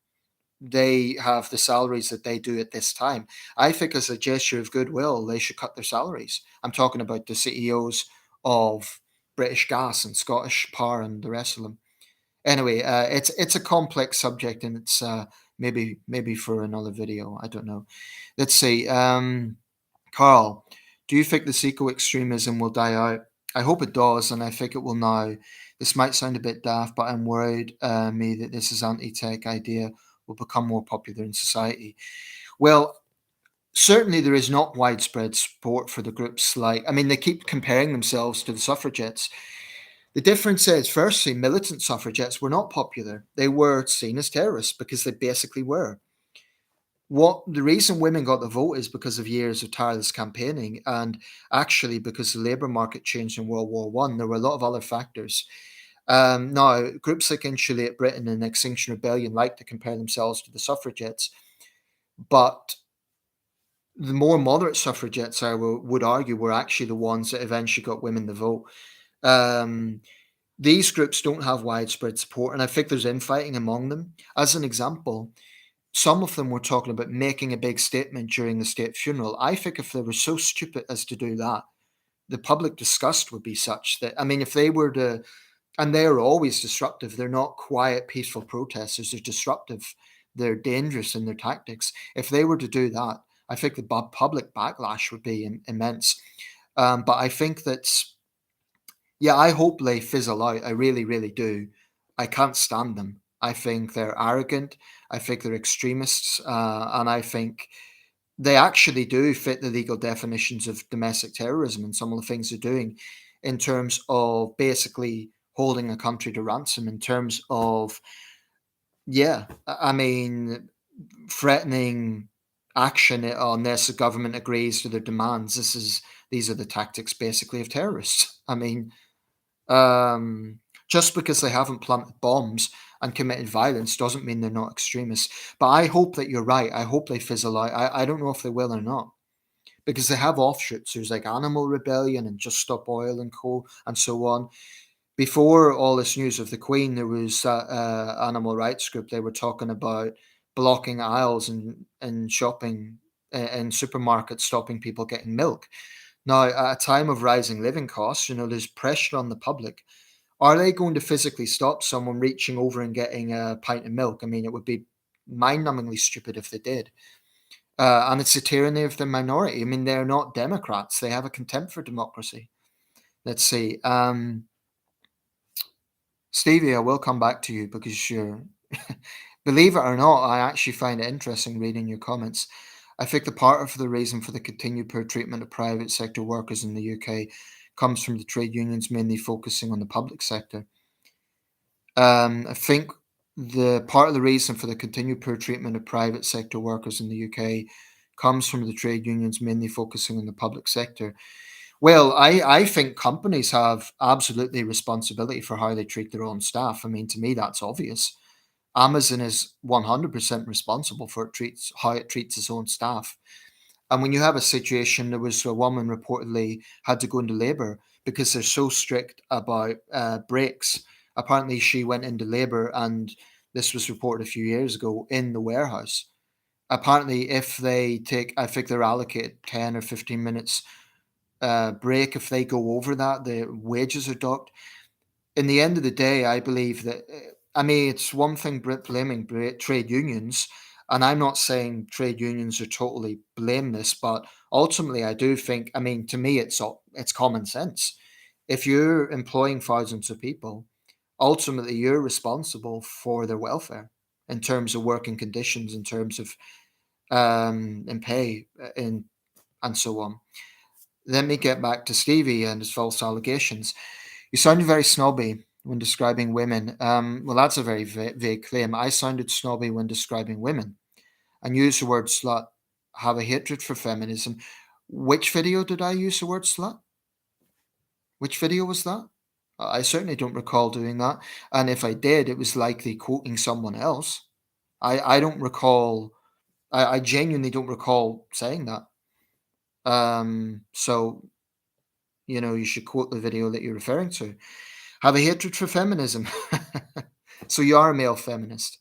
Speaker 1: they have the salaries that they do at this time. I think as a gesture of goodwill, they should cut their salaries. I'm talking about the CEOs of British Gas and Scottish Power and the rest of them. Anyway, it's a complex subject, and it's maybe for another video. I don't know. Let's see. Carl, do you think this eco extremism will die out? I hope it does, and I think it will now. This might sound a bit daft, but I'm worried me that this is anti-tech idea will become more popular in society. Well, certainly there is not widespread support for the groups like, I mean, they keep comparing themselves to the suffragettes. The difference is, firstly, militant suffragettes were not popular. They were seen as terrorists because they basically were. What the reason women got the vote is because of years of tireless campaigning, and actually because the labour market changed in World War One. There were a lot of other factors. Now, groups like Insulate Britain and Extinction Rebellion like to compare themselves to the suffragettes, but the more moderate suffragettes, I would argue, were actually the ones that eventually got women the vote. Um, These groups don't have widespread support, and I think there's infighting among them. As an example, some of them were talking about making a big statement during the state funeral. I think if they were so stupid as to do that, the public disgust would be such that, I mean, if they were to, and they're always disruptive, they're not quiet, peaceful protesters, they're disruptive, they're dangerous in their tactics. If they were to do that, I think the public backlash would be immense. But I think that, yeah, I hope they fizzle out. I really, really do. I can't stand them. I think they're arrogant. I think they're extremists. And I think they actually do fit the legal definitions of domestic terrorism and some of the things they're doing in terms of basically holding a country to ransom, in terms of, yeah, I mean, threatening action unless the government agrees to their demands. These are the tactics basically of terrorists. I mean, um, just because they haven't planted bombs and committed violence doesn't mean they're not extremists. But I hope that you're right. I hope they fizzle out. I don't know if they will or not, because they have offshoots. There's like Animal Rebellion and Just Stop Oil and Co. and so on. Before all this news of the Queen, there was that animal rights group. They were talking about blocking aisles and shopping in supermarkets, stopping people getting milk. Now, at a time of rising living costs, there's pressure on the public. Are they going to physically stop someone reaching over and getting a pint of milk? I mean, it would be mind-numbingly stupid if they did. And it's a tyranny of the minority. I mean, they're not Democrats. They have a contempt for democracy. Let's see. Stevie, I will come back to you because you're, believe it or not, I actually find it interesting reading your comments. I think the part of the reason for the continued poor treatment of private sector workers in the UK comes from the trade unions mainly focusing on the public sector. I think the part of the reason for the continued poor treatment of private sector workers in the UK comes from the trade unions mainly focusing on the public sector. Well, I think companies have absolutely responsibility for how they treat their own staff. I mean, to me, that's obvious. Amazon is 100% responsible for how it treats its own staff. And when you have a situation, there was a woman reportedly had to go into labor because they're so strict about breaks. Apparently, she went into labor, and this was reported a few years ago in the warehouse. Apparently, if they take, I think they're allocated 10 or 15 minutes break. If they go over that, the wages are docked. In the end of the day, I believe that, I mean, it's one thing blaming trade unions, and I'm not saying trade unions are totally blameless, but ultimately, I do think, I mean, to me, it's common sense. If you're employing thousands of people, ultimately, you're responsible for their welfare in terms of working conditions, in terms of and pay, and so on. Let me get back to Stevie and his false allegations. You sounded very snobby when describing women. Well, that's a very vague claim. I sounded snobby when describing women and used the word slut, have a hatred for feminism. Which video did I use the word slut? Which video was that? I certainly don't recall doing that. And if I did, it was likely quoting someone else. I don't recall, I genuinely don't recall saying that. So, you should quote the video that you're referring to. Have a hatred for feminism. So you are a male feminist,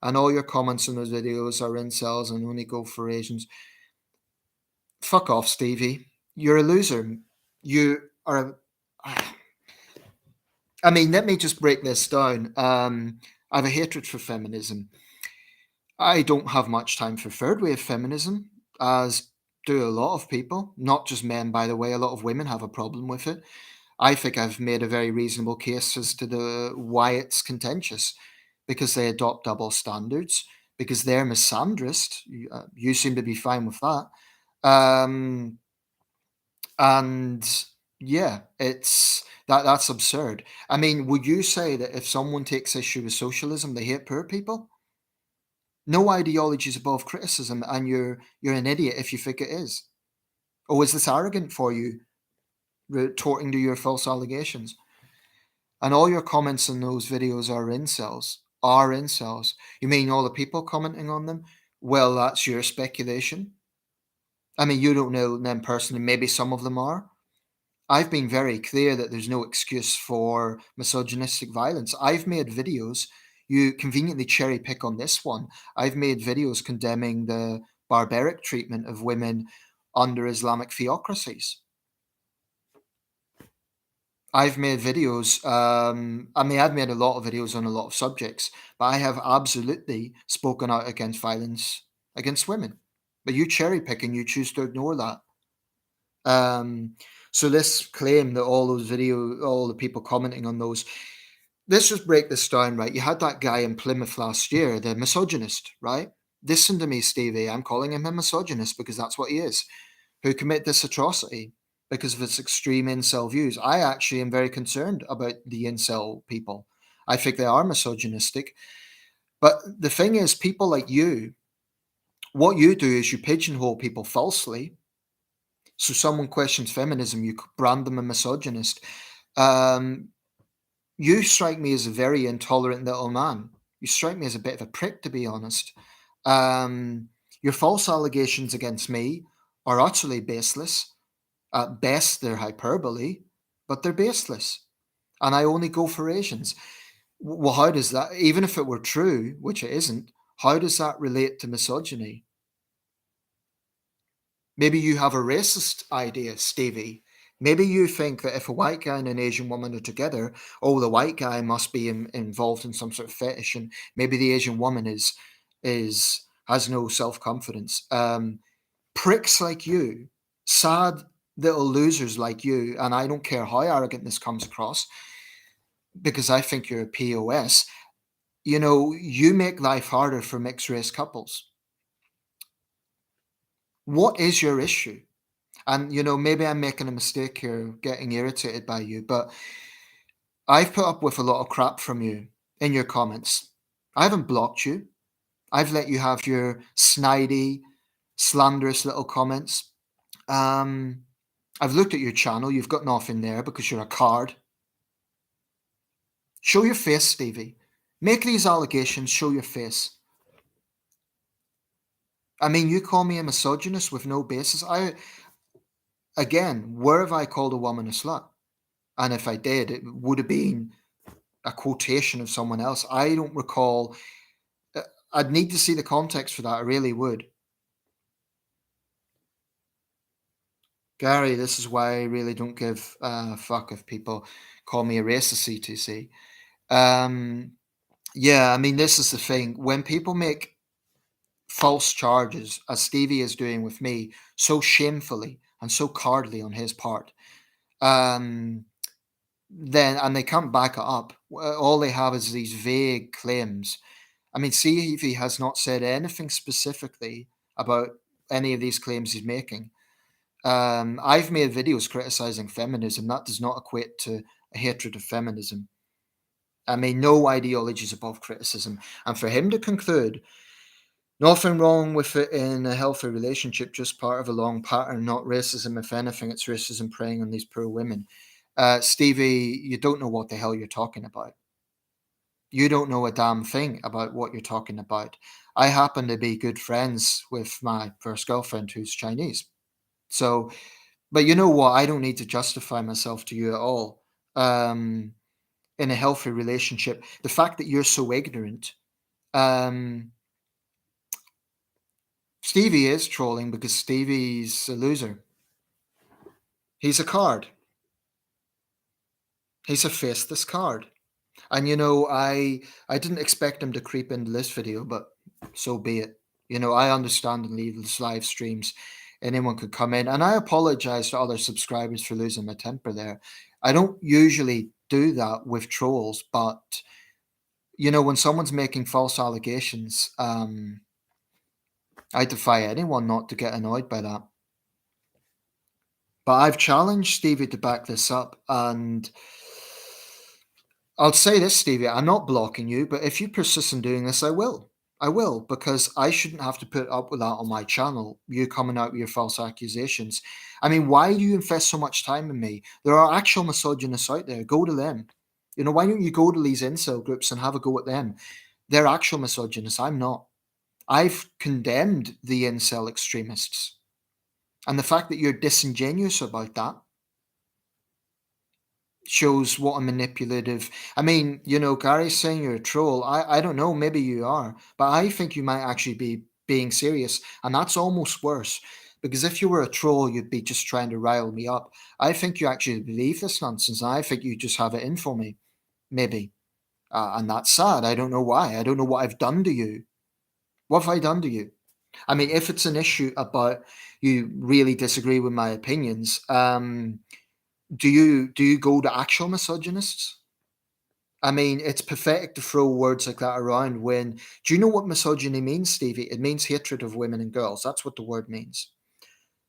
Speaker 1: and all your comments on those videos are incels and only go for Asians. Fuck off, Stevie. You're a loser. You are. I mean, let me just break this down. I have a hatred for feminism. I don't have much time for third wave feminism, as do a lot of people, not just men, by the way. A lot of women have a problem with it. I think I've made a very reasonable case as to why it's contentious, because they adopt double standards, because they're misandrist. You seem to be fine with that, um, and yeah, that's absurd. I mean, would you say that if someone takes issue with socialism, they hate poor people? No ideology is above criticism, and you're an idiot if you think it is. Or is this arrogant for you, retorting to your false allegations? And all your comments on those videos are incels. Are incels. You mean all the people commenting on them? Well, that's your speculation. I mean, you don't know them personally. Maybe some of them are. I've been very clear that there's no excuse for misogynistic violence. I've made videos. You conveniently cherry pick on this one. I've made videos condemning the barbaric treatment of women under Islamic theocracies. I've made videos. I've made a lot of videos on a lot of subjects, but I have absolutely spoken out against violence against women. But you cherry pick and you choose to ignore that. Um, so this claim that all the people commenting on those, let's just break this down, right? You had that guy in Plymouth last year, the misogynist, right? Listen to me, Stevie. I'm calling him a misogynist because that's what he is, who commit this atrocity because of its extreme incel views. I actually am very concerned about the incel people. I think they are misogynistic. But the thing is, people like you, what you do is you pigeonhole people falsely. So someone questions feminism, you brand them a misogynist. Um, you strike me as a very intolerant little man. You strike me as a bit of a prick, to be honest. Um, your false allegations against me are utterly baseless. At best, they're hyperbole, but they're baseless. And I only go for Asians. Well, how does that, even if it were true, which it isn't, how does that relate to misogyny? Maybe you have a racist idea, Stevie. Maybe you think that if a white guy and an Asian woman are together, oh, the white guy must be involved in some sort of fetish, and maybe the Asian woman is has no self confidence. Pricks like you, sad little losers like you, and I don't care how arrogant this comes across, because I think you're a POS. You know, you make life harder for mixed race couples. What is your issue? And maybe I'm making a mistake here, getting irritated by you, but I've put up with a lot of crap from you in your comments. I haven't blocked you. I've let you have your snidey, slanderous little comments. Um, I've looked at your channel. You've got nothing there because you're a card. Show your face, Stevie. Make these allegations. Show your face. I mean, you call me a misogynist with no basis. Again, where have I called a woman a slut? And if I did, it would have been a quotation of someone else. I don't recall. uh, I'd need to see the context for that. I really would. Gary, this is why I really don't give a fuck if people call me a racist C2C. Um, yeah, I mean, this is the thing. When people make false charges, as Stevie is doing with me, so shamefully and so cowardly on his part, um, then and they can't back it up. All they have is these vague claims. I mean, Stevie has not said anything specifically about any of these claims he's making. I've made videos criticizing feminism. That does not equate to a hatred of feminism. I mean, no ideology is above criticism. And for him to conclude, nothing wrong with it in a healthy relationship, just part of a long pattern, not racism. If anything, it's racism preying on these poor women. Stevie, you don't know what the hell you're talking about. You don't know a damn thing about what you're talking about. I happen to be good friends with my first girlfriend who's Chinese. So, but you know what? I don't need to justify myself to you at all. Um, in a healthy relationship, the fact that you're so ignorant, um, Stevie is trolling because Stevie's a loser. He's a card. He's a faceless card. And I didn't expect him to creep into this video, but so be it. I understand in these live streams, anyone could come in, and I apologize to other subscribers for losing my temper there. I don't usually do that with trolls, but when someone's making false allegations, I defy anyone not to get annoyed by that. But I've challenged Stevie to back this up, and I'll say this, Stevie, I'm not blocking you, but if you persist in doing this, I will. I will, because I shouldn't have to put up with that on my channel, you coming out with your false accusations. I mean, why do you invest so much time in me? There are actual misogynists out there. Go to them. Why don't you go to these incel groups and have a go at them? They're actual misogynists. I'm not. I've condemned the incel extremists. And the fact that you're disingenuous about that, shows what a manipulative. I mean, Gary's saying you're a troll. I don't know, maybe you are, but I think you might actually be being serious, and that's almost worse. Because if you were a troll, you'd be just trying to rile me up. I think you actually believe this nonsense. And I think you just have it in for me, maybe. And that's sad. I don't know why. I don't know what I've done to you. What have I done to you? I mean, if it's an issue about you really disagree with my opinions, do you go to actual misogynists? I mean, it's pathetic to throw words like that around when. Do you know what misogyny means, Stevie? It means hatred of women and girls. That's what the word means.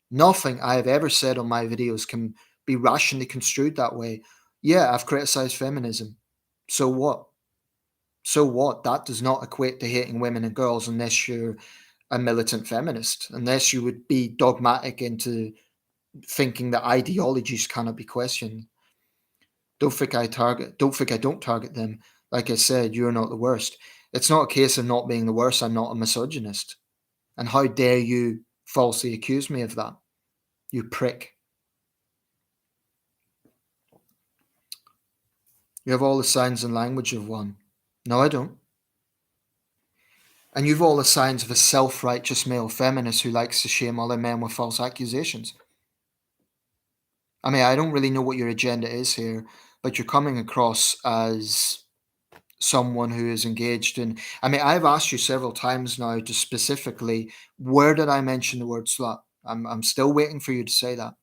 Speaker 1: Nothing I have ever said on my videos can be rationally construed that way. Yeah, I've criticized feminism. So what? So what? That does not equate to hating women and girls unless you're a militant feminist, unless you would be dogmatic into thinking that ideologies cannot be questioned. Don't think I don't target them. Like I said, you're not the worst. It's not a case of not being the worst. I'm not a misogynist. And how dare you falsely accuse me of that? You prick. You have all the signs and language of one. No, I don't. And you've all the signs of a self righteous male feminist who likes to shame other men with false accusations. I mean, I don't really know what your agenda is here, but you're coming across as someone who is engaged in. I mean, I've asked you several times now to specifically, where did I mention the word slut? I'm still waiting for you to say that.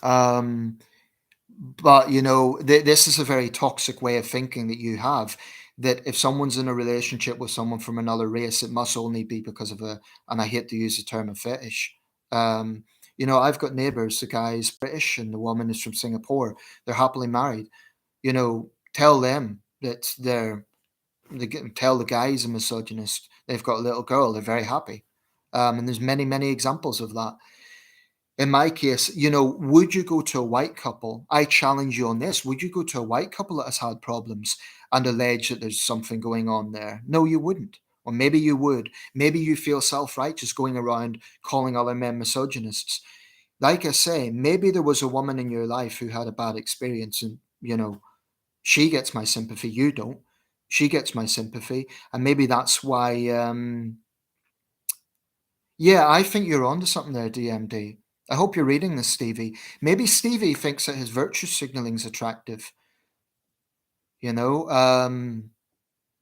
Speaker 1: Um, but this is a very toxic way of thinking that you have. That if someone's in a relationship with someone from another race, it must only be because of and I hate to use the term a fetish. Um, I've got neighbors. The guy's British and the woman is from Singapore. They're happily married. Tell them that tell the guy he's a misogynist. They've got a little girl. They're very happy. And there's many, many examples of that. In my case, would you go to a white couple? I challenge you on this. Would you go to a white couple that has had problems and allege that there's something going on there? No, you wouldn't. Or maybe you would. Maybe you feel self righteous going around calling other men misogynists. Like I say, maybe there was a woman in your life who had a bad experience and, she gets my sympathy, you don't. She gets my sympathy, and maybe that's why. Yeah, I think you're onto something there, DMD. I hope you're reading this, Stevie. Maybe Stevie thinks that his virtue signaling's attractive. You know,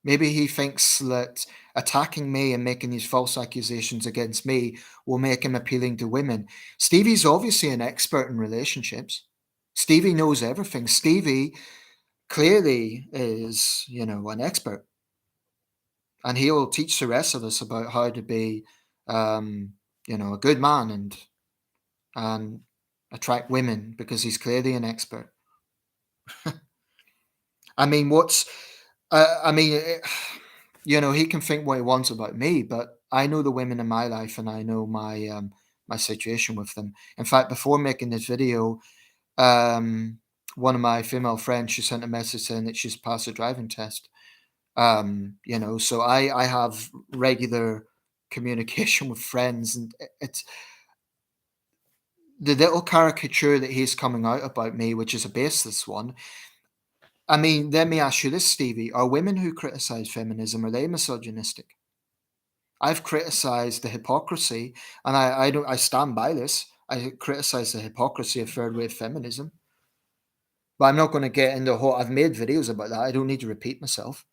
Speaker 1: maybe he thinks that attacking me and making these false accusations against me will make him appealing to women. Stevie's obviously an expert in relationships. Stevie knows everything. Stevie clearly is, an expert. And he'll teach the rest of us about how to be, a good man and attract women because he's clearly an expert. I mean, I mean, he can think what he wants about me, but I know the women in my life and I know my situation with them. In fact, before making this video, one of my female friends, she sent a message saying that she's passed a driving test. So I have regular communication with friends, and it's the little caricature that he's coming out about me, which is a baseless one. I mean, let me ask you this, Stevie: are women who criticize feminism, are they misogynistic? I've criticized the hypocrisy, and I don't I stand by this. I criticize the hypocrisy of third wave feminism, but I'm not going to get into a whole. I've made videos about that. I don't need to repeat myself,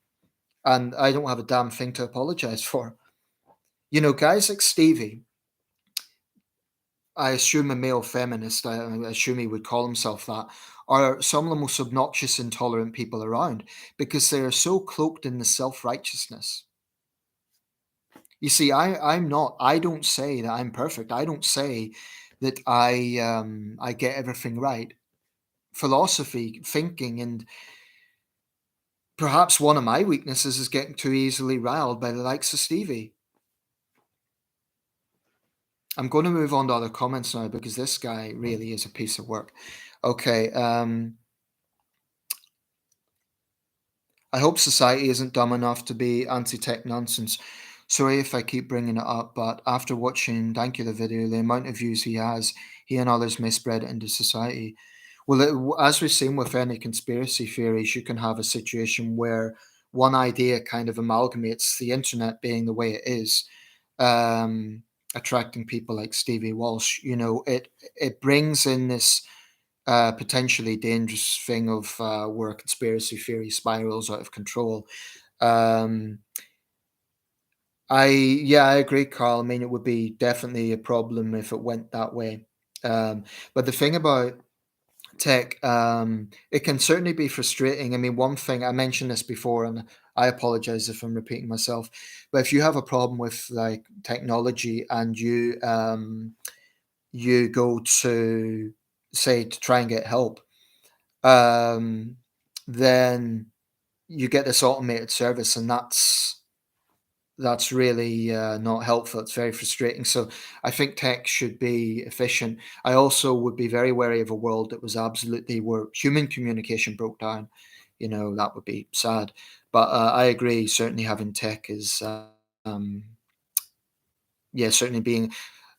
Speaker 1: and I don't have a damn thing to apologize for. Guys like Stevie, I assume a male feminist, I assume he would call himself that, are some of the most obnoxious, intolerant people around because they are so cloaked in the self righteousness. You see, I don't say that I'm perfect. I don't say that I get everything right. Philosophy, thinking, and perhaps one of my weaknesses is getting too easily riled by the likes of Stevie. I'm going to move on to other comments now because this guy really is a piece of work. Okay, I hope society isn't dumb enough to be anti-tech nonsense. Sorry if I keep bringing it up, but after watching Dankula video, the amount of views he has, he and others may spread it into society. Well, as we've seen with any conspiracy theories, you can have a situation where one idea kind of amalgamates the internet being the way it is, um, attracting people like Stevie Walsh. It brings in this potentially dangerous thing of where a conspiracy theory spirals out of control. Um, I agree, Carl. I mean, it would be definitely a problem if it went that way. But the thing about tech, it can certainly be frustrating. I mean, one thing I mentioned this before, and I apologize if I'm repeating myself, but if you have a problem with like technology and you go to say to try and get help, um, then you get this automated service, and that's really not helpful. It's very frustrating. So I think tech should be efficient. I also would be very wary of a world that was absolutely where human communication broke down. That would be sad. But I agree. Certainly, having tech is, yeah, certainly being.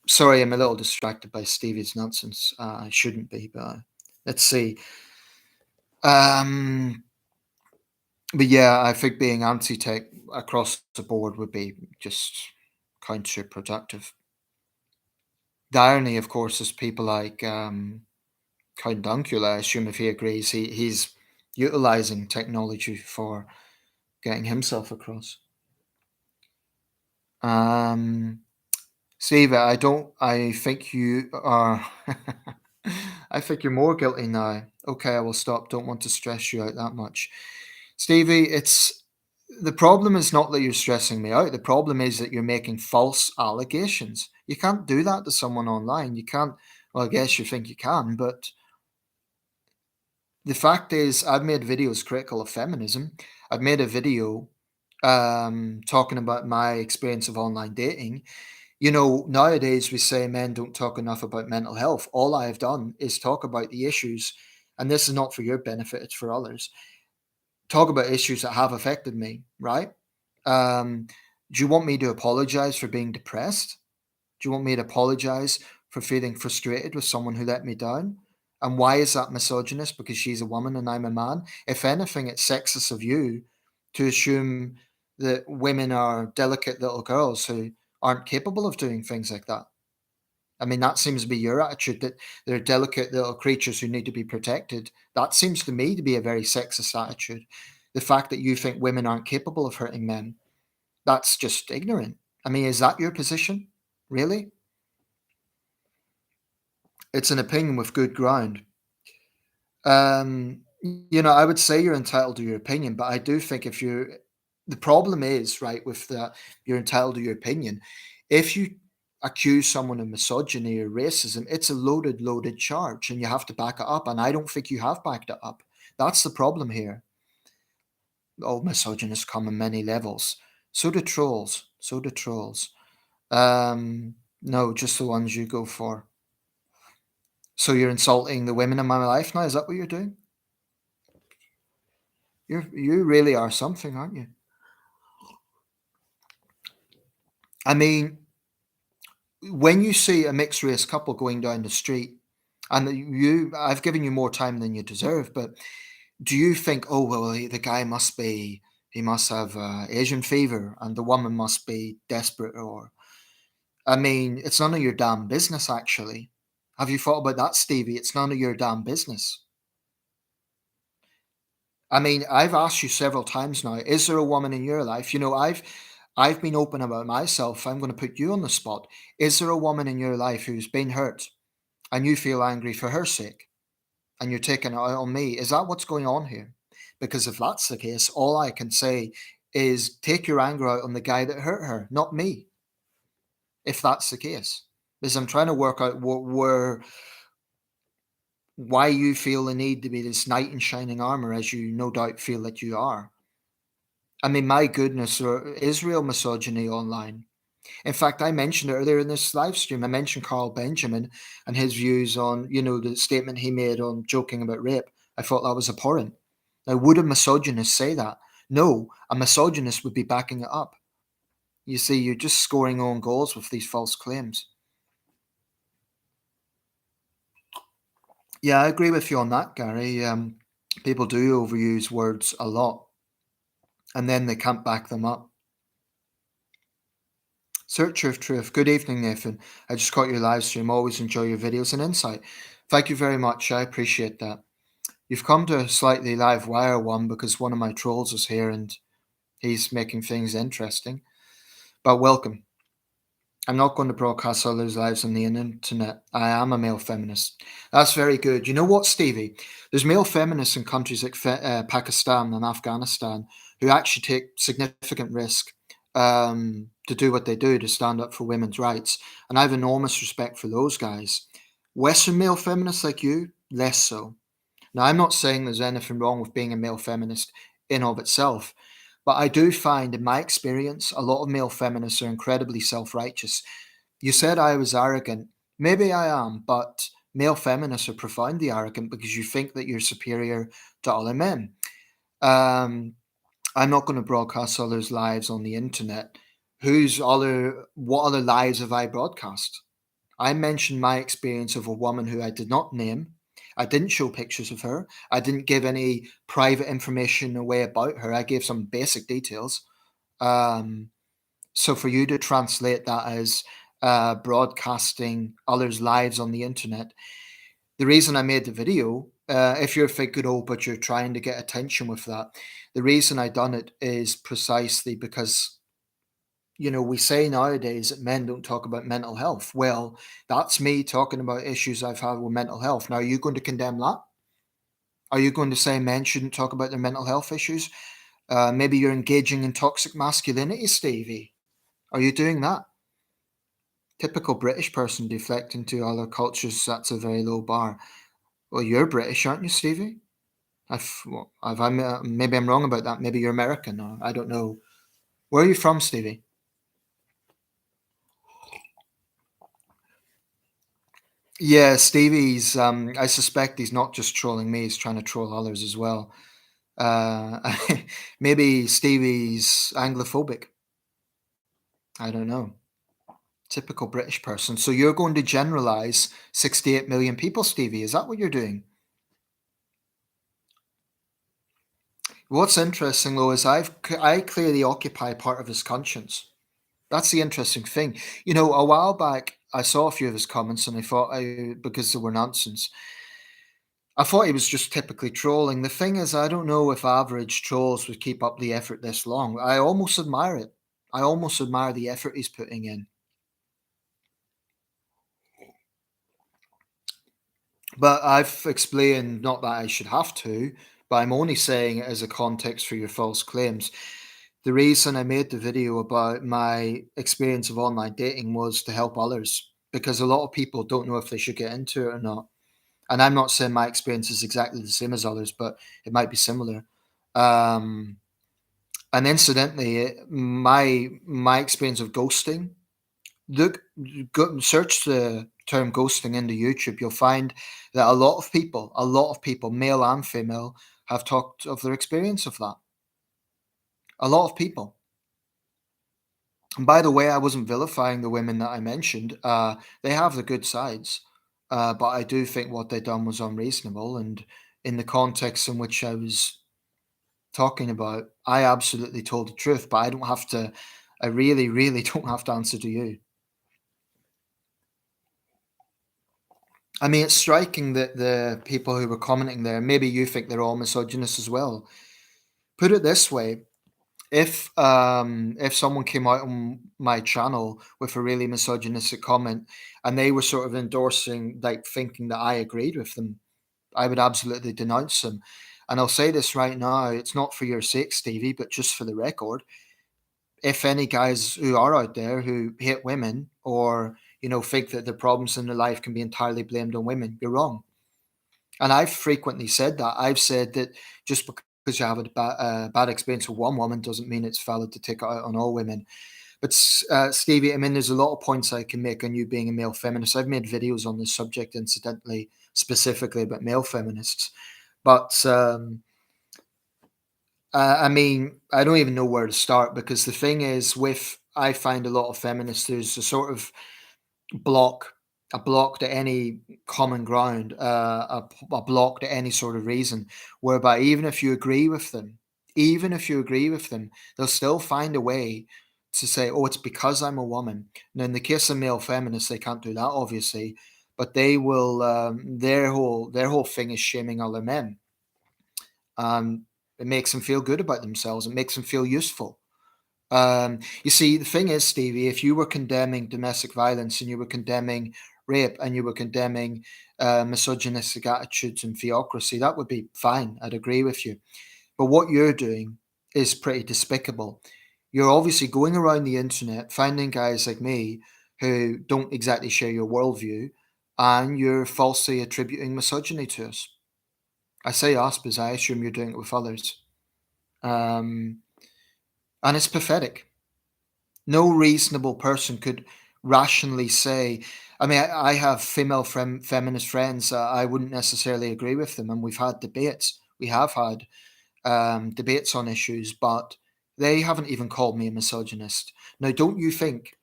Speaker 1: Sorry, I'm a little distracted by Stevie's nonsense. I shouldn't be, but let's see. Um, but yeah, I think being anti-tech across the board would be just counterproductive. The irony, of course, is people like Count Dunkula. I assume if he agrees, he's utilizing technology for getting himself across. Um, Steve, I don't. I think you are. I think you're more guilty now. Okay, I will stop. Don't want to stress you out that much, Stevie. It's the problem is not that you're stressing me out. The problem is that you're making false allegations. You can't do that to someone online. You can't. Well, I guess you think you can, but the fact is, I've made videos critical of feminism. I've made a video talking about my experience of online dating. Nowadays we say men don't talk enough about mental health. All I have done is talk about the issues, and this is not for your benefit, it's for others. Talk about issues that have affected me, right? Um, do you want me to apologize for being depressed? Do you want me to apologize for feeling frustrated with someone who let me down? And why is that misogynist? Because she's a woman and I'm a man? If anything, it's sexist of you to assume that women are delicate little girls who aren't capable of doing things like that. I mean, that seems to be your attitude that they're delicate little creatures who need to be protected. That seems to me to be a very sexist attitude. The fact that you think women aren't capable of hurting men, that's just ignorant. I mean, is that your position? Really? It's an opinion with good ground. I would say you're entitled to your opinion, but I do think if you're the problem is, right, with that you're entitled to your opinion. If you accuse someone of misogyny or racism, it's a loaded charge and you have to back it up. And I don't think you have backed it up. That's the problem here. Oh, misogynists come in many levels. So do trolls. So do trolls. No, just the ones you go for. So you're insulting the women in my life now? Is that what you're doing? You really are something, aren't you? I mean, when you see a mixed race couple going down the street, and I've given you more time than you deserve, but do you think, oh well, the guy he must have Asian fever, and the woman must be desperate, or I mean, it's none of your damn business. Actually, have you thought about that, Stevie? It's none of your damn business. I mean, I've asked you several times now, is there a woman in your life? I've been open about myself. I'm going to put you on the spot. Is there a woman in your life who's been hurt and you feel angry for her sake and you're taking it out on me? Is that what's going on here? Because if that's the case, all I can say is take your anger out on the guy that hurt her, not me, if that's the case. Because I'm trying to work out why you feel the need to be this knight in shining armor, as you no doubt feel that you are. I mean, my goodness, there is real misogyny online. In fact, I mentioned it earlier in this live stream. I mentioned Carl Benjamin and his views on, the statement he made on joking about rape. I thought that was abhorrent. Now, would a misogynist say that? No, a misogynist would be backing it up. You see, you're just scoring own goals with these false claims. Yeah, I agree with you on that, Gary. People do overuse words a lot, and then they can't back them up. Search of Truth. Good evening, Nathan. I just caught your live stream. Always enjoy your videos and insight. Thank you very much. I appreciate that. You've come to a slightly live wire one because one of my trolls is here and he's making things interesting. But welcome. I'm not going to broadcast others' lives on the internet. I am a male feminist. That's very good. You know what, Stevie? There's male feminists in countries like Pakistan and Afghanistan who actually take significant risk to do what they do to stand up for women's rights. And I have enormous respect for those guys. Western male feminists like you, less so. Now, I'm not saying there's anything wrong with being a male feminist in of itself, but I do find, in my experience, a lot of male feminists are incredibly self-righteous. You said I was arrogant. Maybe I am, but male feminists are profoundly arrogant because you think that you're superior to other men. Um, I'm not going to broadcast others' lives on the internet. What other lives have I broadcast? I mentioned my experience of a woman who I did not name. I didn't show pictures of her. I didn't give any private information away about her. I gave some basic details. Um, so for you to translate that as broadcasting others' lives on the internet, the reason I made the video, if you're figaro but you're trying to get attention with that, the reason I done it is precisely because we say nowadays that men don't talk about mental health. Well, that's me talking about issues I've had with mental health. Now, are you going to condemn that? Are you going to say men shouldn't talk about their mental health issues? Maybe you're engaging in toxic masculinity, Stevie. Are you doing that? Typical British person deflecting to other cultures, that's a very low bar. Well, you're British, aren't you, Stevie? Maybe I'm wrong about that. Maybe you're American, or I don't know. Where are you from, Stevie? Yeah, Stevie's. I suspect he's not just trolling me; he's trying to troll others as well. Uh, maybe Stevie's Anglophobic. I don't know. Typical British person. So you're going to generalize 68 million people, Stevie? Is that what you're doing? What's interesting though is I clearly occupy part of his conscience. That's the interesting thing. A while back I saw a few of his comments and I thought because they were nonsense. I thought he was just typically trolling. The thing is, I don't know if average trolls would keep up the effort this long. I almost admire it. I almost admire the effort he's putting in. But I've explained, not that I should have to, but I'm only saying it as a context for your false claims. The reason I made the video about my experience of online dating was to help others because a lot of people don't know if they should get into it or not. And I'm not saying my experience is exactly the same as others, but it might be similar. Um, and incidentally, my experience of ghosting. Look, search the term ghosting into YouTube. You'll find that a lot of people, male and female, have talked of their experience of that. A lot of people. And by the way, I wasn't vilifying the women that I mentioned. They have the good sides, but I do think what they done was unreasonable. And in the context in which I was talking about, I absolutely told the truth. But I don't have to. I really, really don't have to answer to you. I mean, it's striking that the people who were commenting there, maybe you think they're all misogynist as well. Put it this way: if someone came out on my channel with a really misogynistic comment and they were sort of endorsing, like thinking that I agreed with them, I would absolutely denounce them. And I'll say this right now: it's not for your sake, Stevie, but just for the record. If any guys who are out there who hate women or think that the problems in their life can be entirely blamed on women, you're wrong. And I've frequently said that. I've said that just because you have a bad experience with one woman doesn't mean it's valid to take it out on all women. But Stevie, I mean, there's a lot of points I can make on you being a male feminist. I've made videos on this subject, incidentally, specifically about male feminists. But I mean, I don't even know where to start because the thing is, with I find a lot of feminists, there's a sort of block a block to any common ground, a block to any sort of reason, whereby even if you agree with them, they'll still find a way to say, "Oh, it's because I'm a woman." Now, in the case of male feminists, they can't do that, obviously, but they will. Their whole thing is shaming other men. It makes them feel good about themselves. It makes them feel useful. You see, the thing is, Stevie, if you were condemning domestic violence and you were condemning rape and you were condemning misogynistic attitudes and theocracy, that would be fine. I'd agree with you. But what you're doing is pretty despicable. You're obviously going around the internet, finding guys like me who don't exactly share your worldview, and you're falsely attributing misogyny to us. I say us because I assume you're doing it with others. Um, and it's pathetic. No reasonable person could rationally say, I mean, I have female feminist friends. I wouldn't necessarily agree with them, and we've had debates. We have had debates on issues, but they haven't even called me a misogynist. Now, don't you think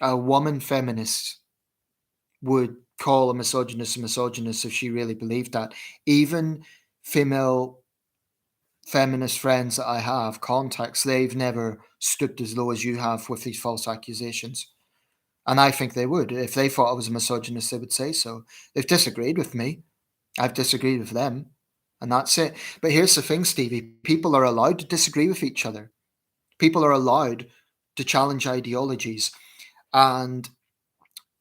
Speaker 1: a woman feminist would call a misogynist if she really believed that? Even female feminist friends that I have, contacts, they've never stooped as low as you have with these false accusations. And I think they would. If they thought I was a misogynist, they would say so. They've disagreed with me. I've disagreed with them. And that's it. But here's the thing, Stevie. People are allowed to disagree with each other. People are allowed to challenge ideologies. And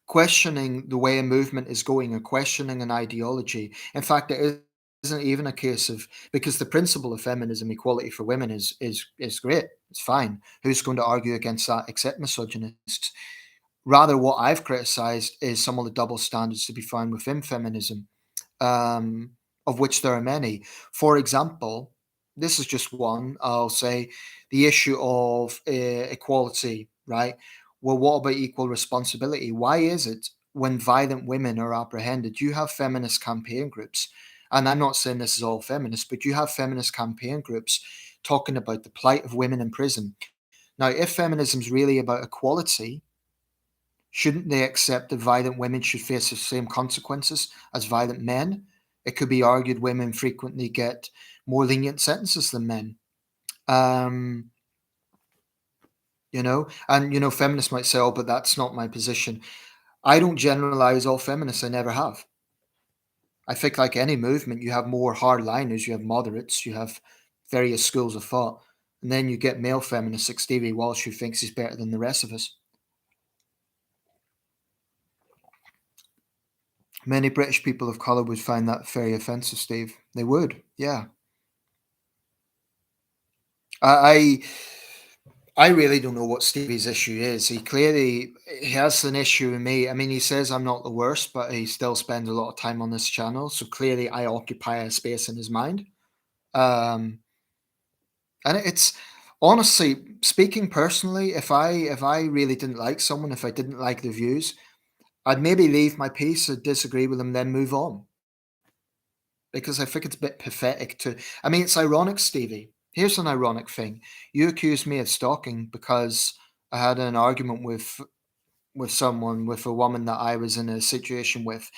Speaker 1: questioning the way a movement is going or questioning an ideology. In fact, it isn't even a case of, because the principle of feminism, equality for women is great. It's fine. Who's going to argue against that except misogynists? Rather, what I've criticized is some of the double standards to be found within feminism, um, of which there are many. For example, this is just one. I'll say the issue of equality, right? Well, what about equal responsibility? Why is it when violent women are apprehended, you have feminist campaign groups? And I'm not saying this is all feminist, but you have feminist campaign groups talking about the plight of women in prison. Now, if feminism is really about equality, shouldn't they accept that violent women should face the same consequences as violent men? It could be argued women frequently get more lenient sentences than men. Um, feminists might say, "Oh, but that's not my position." I don't generalize all feminists. I never have. I think, like any movement, you have more hardliners, you have moderates, you have various schools of thought, and then you get male feminists like Stevie Walsh who thinks he's better than the rest of us. Many British people of colour would find that very offensive, Steve. They would, yeah. I I really don't know what Stevie's issue is. He has an issue with me. I mean, he says I'm not the worst, but he still spends a lot of time on this channel. So clearly, I occupy a space in his mind. Um, and it's honestly speaking, personally, if I really didn't like someone, if I didn't like the views, I'd maybe leave my peace, or disagree with them, then move on. Because I think it's a bit pathetic to. I mean, it's ironic, Stevie. Here's an ironic thing: you accused me of stalking because I had an argument with a woman that I was in a situation with.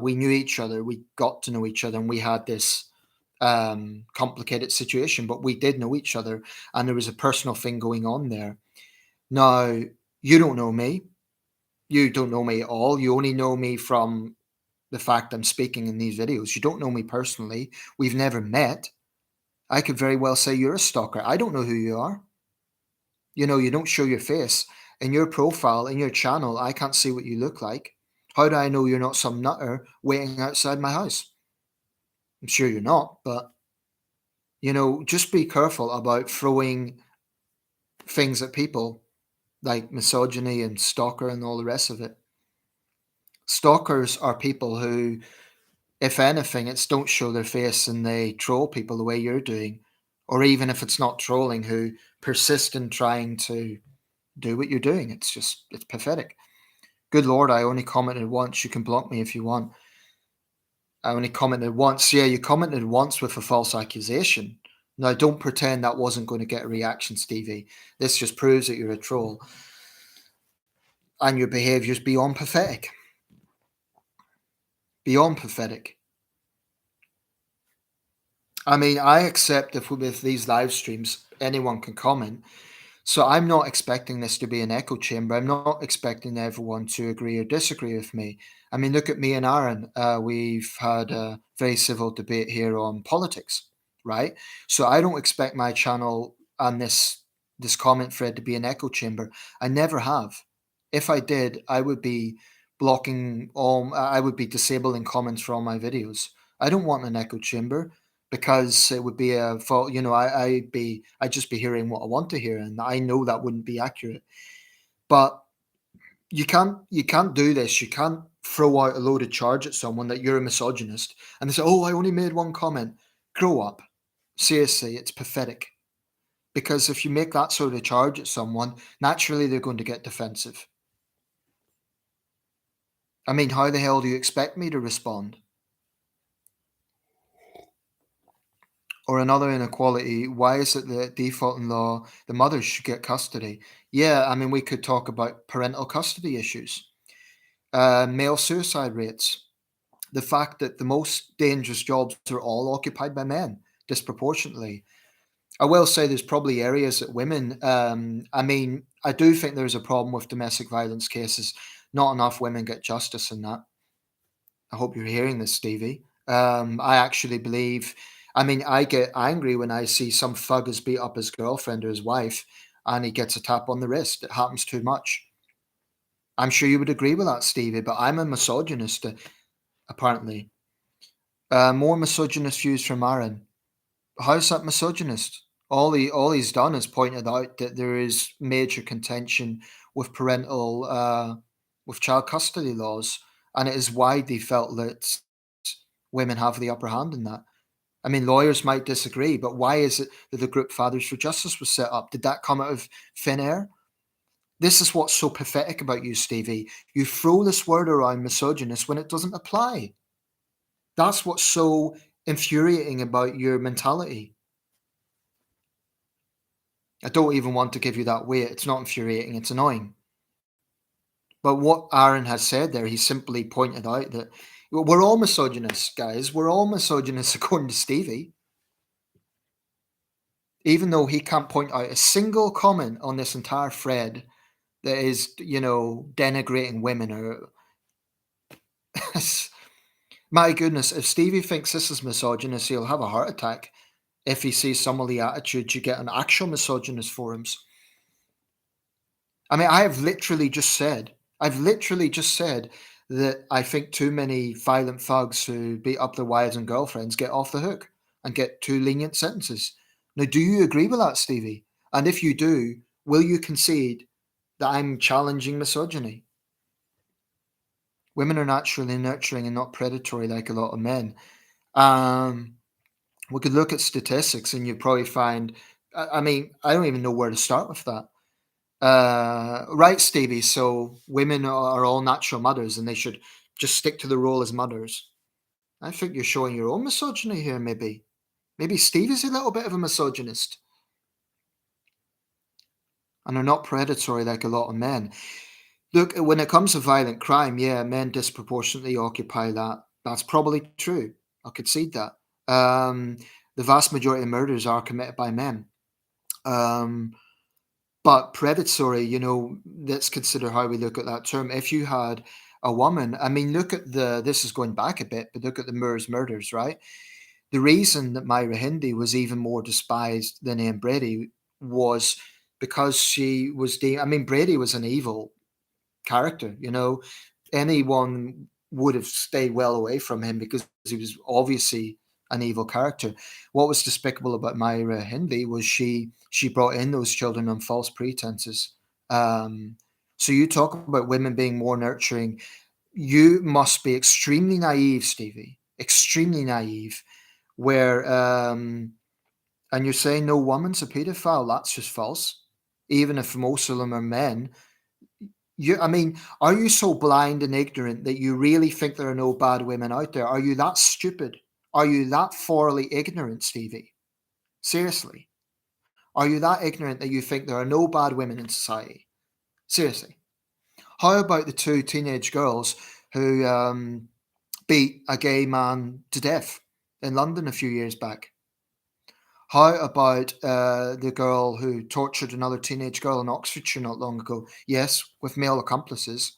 Speaker 1: We knew each other, we got to know each other, and we had this complicated situation, but we did know each other, and there was a personal thing going on there. Now, you don't know me. You don't know me at all. You only know me from the fact I'm speaking in these videos. You don't know me personally. We've never met. I could very well say you're a stalker. I don't know who you are. You don't show your face. In your profile, in your channel, I can't see what you look like. How do I know you're not some nutter waiting outside my house? I'm sure you're not, but just be careful about throwing things at people like misogyny and stalker and all the rest of it. Stalkers are people who, if anything, it's don't show their face and they troll people the way you're doing. Or even if it's not trolling, who persist in trying to do what you're doing. It's pathetic. Good Lord, I only commented once. You can block me if you want. I only commented once. Yeah, you commented once with a false accusation. Now, don't pretend that wasn't going to get a reaction, Stevie. This just proves that you're a troll. and your behaviour is beyond pathetic. Beyond pathetic. I mean, I accept if with these live streams anyone can comment. So I'm not expecting this to be an echo chamber. I'm not expecting everyone to agree or disagree with me. I mean, look at me and Aaron. We've had a very civil debate here on politics, right? So I don't expect my channel and this comment thread to be an echo chamber. I never have. If I did, I would be blocking all. I would be disabling comments for all my videos. I don't want an echo chamber because it would be a fault. I'd just be hearing what I want to hear, and I know that wouldn't be accurate. But you can't do this. You can't throw out a loaded charge at someone that you're a misogynist, and they say, "Oh, I only made one comment." Grow up. Seriously, it's pathetic. Because if you make that sort of charge at someone, naturally they're going to get defensive. I mean, how the hell do you expect me to respond? Or another inequality, why is it that default in law the mothers should get custody? Yeah, I mean, we could talk about parental custody issues, male suicide rates, the fact that the most dangerous jobs are all occupied by men disproportionately. I will say there's probably areas that women, I mean, I do think there's a problem with domestic violence cases. Not enough women get justice in that. I hope you're hearing this, Stevie. I actually believe, I mean, I get angry when I see some thug has beat up his girlfriend or his wife and he gets a tap on the wrist. It happens too much. I'm sure you would agree with that, Stevie, but I'm a misogynist, apparently. More misogynist views from Aaron. How's that misogynist? All he's done is pointed out that there is major contention with with child custody laws, and it is widely felt that women have the upper hand in that. I mean, lawyers might disagree, but why is it that the group Fathers for Justice was set up? Did that come out of thin air? This is what's so pathetic about you, Stevie. You throw this word around misogynist when it doesn't apply. That's what's so infuriating about your mentality. I don't even want to give you that weight. It's not infuriating, it's annoying. But what Aaron has said there, he simply pointed out that we're all misogynists, guys. We're all misogynists, according to Stevie. Even though he can't point out a single comment on this entire thread that is, denigrating women or. My goodness, if Stevie thinks this is misogynist, he'll have a heart attack if he sees some of the attitudes you get on actual misogynist forums. I mean, I've literally just said that I think too many violent thugs who beat up their wives and girlfriends get off the hook and get too lenient sentences. Now, do you agree with that, Stevie? And if you do, will you concede that I'm challenging misogyny? Women are naturally nurturing and not predatory like a lot of men. Um, we could look at statistics and you'd probably find, I mean, I don't even know where to start with that. Right, Stevie. So women are all natural mothers, and they should just stick to the role as mothers. I think you're showing your own misogyny here. Maybe Stevie's a little bit of a misogynist, and are not predatory like a lot of men. Look, when it comes to violent crime, yeah, men disproportionately occupy that. That's probably true. I'll concede that. Um, the vast majority of murders are committed by men. Um, But predatory, let's consider how we look at that term. If you had a woman, I mean, this is going back a bit, but look at the Moors murders, right? The reason that Myra Hindley was even more despised than Anne Brady was because she was, I mean, Brady was an evil character, anyone would have stayed well away from him because he was obviously an evil character. What was despicable about Myra Hindley was she brought in those children on false pretenses. So you talk about women being more nurturing. You must be extremely naive, Stevie. Extremely naive. Where and you're saying no woman's a paedophile. That's just false. Even if most of them are men, I mean, are you so blind and ignorant that you really think there are no bad women out there? Are you that stupid? Are you that thoroughly ignorant, Stevie? Seriously. Are you that ignorant that you think there are no bad women in society? Seriously. How about the two teenage girls who beat a gay man to death in London a few years back? How about the girl who tortured another teenage girl in Oxfordshire not long ago? Yes, with male accomplices,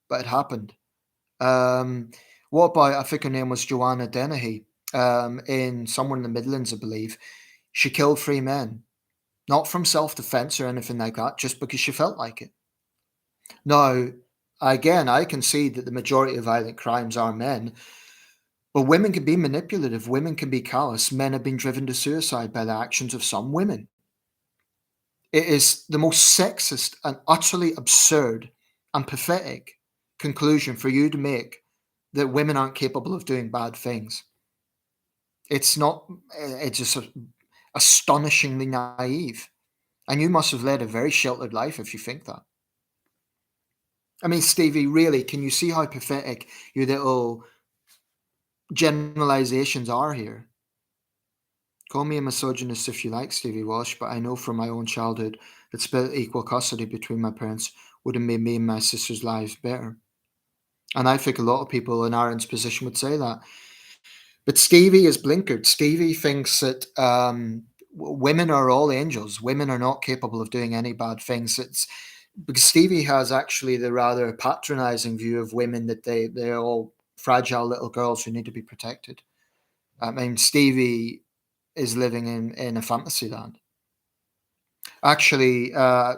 Speaker 1: but it happened. Um, what about, I think her name was Joanna Dennehy, in somewhere in the Midlands, I believe. She killed three men, not from self defense or anything like that, just because she felt like it. Now, again, I can see that the majority of violent crimes are men, but women can be manipulative, women can be callous, men have been driven to suicide by the actions of some women. It is the most sexist and utterly absurd and pathetic conclusion for you to make that women aren't capable of doing bad things. It's not, it's just astonishingly naive. And you must have led a very sheltered life if you think that. I mean, Stevie, really, can you see how pathetic your little generalizations are here? Call me a misogynist if you like, Stevie Walsh, but I know from my own childhood that split equal custody between my parents would have made me and my sister's lives better. And I think a lot of people in Aaron's position would say that. But Stevie is blinkered. Stevie thinks that women are all angels. Women are not capable of doing any bad things. It's because Stevie has actually the rather patronizing view of women that they're all fragile little girls who need to be protected. I mean, Stevie is living in a fantasy land. Actually,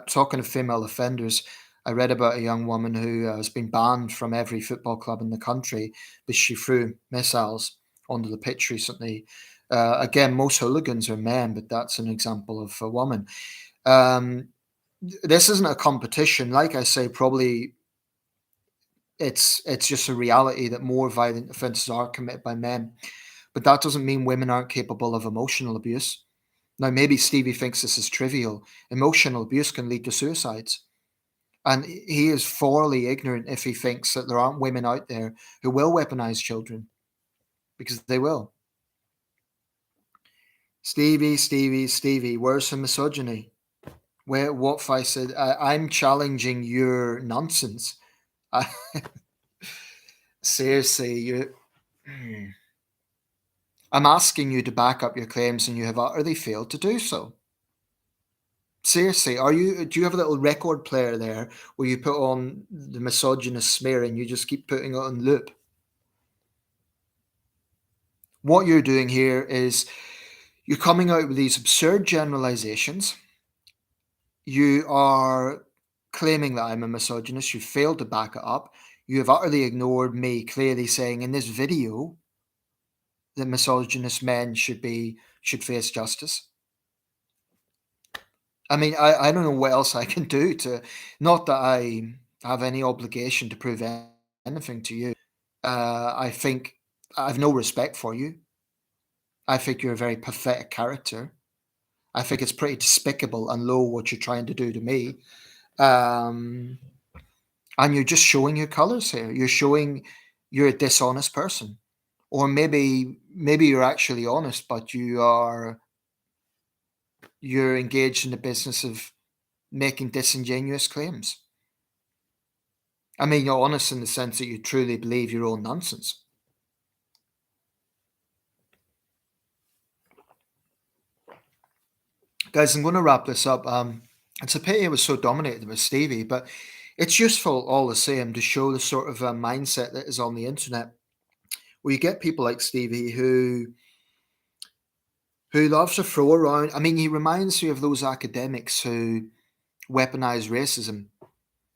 Speaker 1: talking of female offenders, I read about a young woman who has been banned from every football club in the country because she threw missiles onto the pitch recently. Again, most hooligans are men, but that's an example of a woman. Um, this isn't a competition. Like I say, probably it's just a reality that more violent offences are committed by men. But that doesn't mean women aren't capable of emotional abuse. Now, maybe Stevie thinks this is trivial. Emotional abuse can lead to suicides. And he is thoroughly ignorant if he thinks that there aren't women out there who will weaponize children, because they will. Stevie, where's the misogyny? Where, what if I said, I'm challenging your nonsense? I, seriously, you. I'm asking you to back up your claims and you have utterly failed to do so. Seriously, do you have a little record player there where you put on the misogynist smear and you just keep putting it on loop? What you're doing here is you're coming out with these absurd generalizations. You are claiming that I'm a misogynist. You failed to back it up. You have utterly ignored me clearly saying in this video that misogynist men should face justice. I mean, I don't know what else I can do to, not that I have any obligation to prove anything to you. I think I have no respect for you. I think you're a very pathetic character. I think it's pretty despicable and low what you're trying to do to me. Um, and you're just showing your colors here. You're showing you're a dishonest person. Or maybe you're actually honest, but you're engaged in the business of making disingenuous claims. I mean, you're honest in the sense that you truly believe your own nonsense. Guys, I'm going to wrap this up. It's a pity it was so dominated with Stevie, but it's useful all the same to show the sort of mindset that is on the internet, where you get people like Stevie who loves to throw around. I mean, he reminds me of those academics who weaponize racism,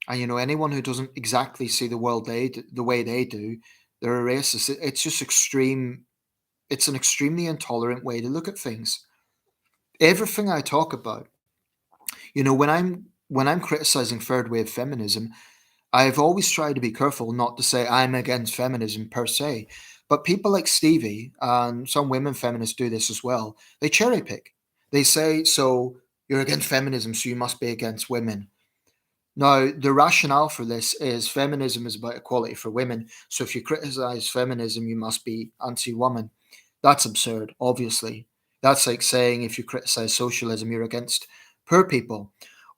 Speaker 1: and anyone who doesn't exactly see the world the way they do, they're a racist. It's just extreme. It's an extremely intolerant way to look at things. Everything I talk about, when I'm criticizing third wave feminism, I've always tried to be careful not to say I'm against feminism per se. But people like Stevie and some women feminists do this as well. They cherry pick. They say, so you're against feminism, so you must be against women. Now, the rationale for this is feminism is about equality for women. So if you criticize feminism, you must be anti woman. That's absurd, obviously. That's like saying if you criticize socialism, you're against poor people.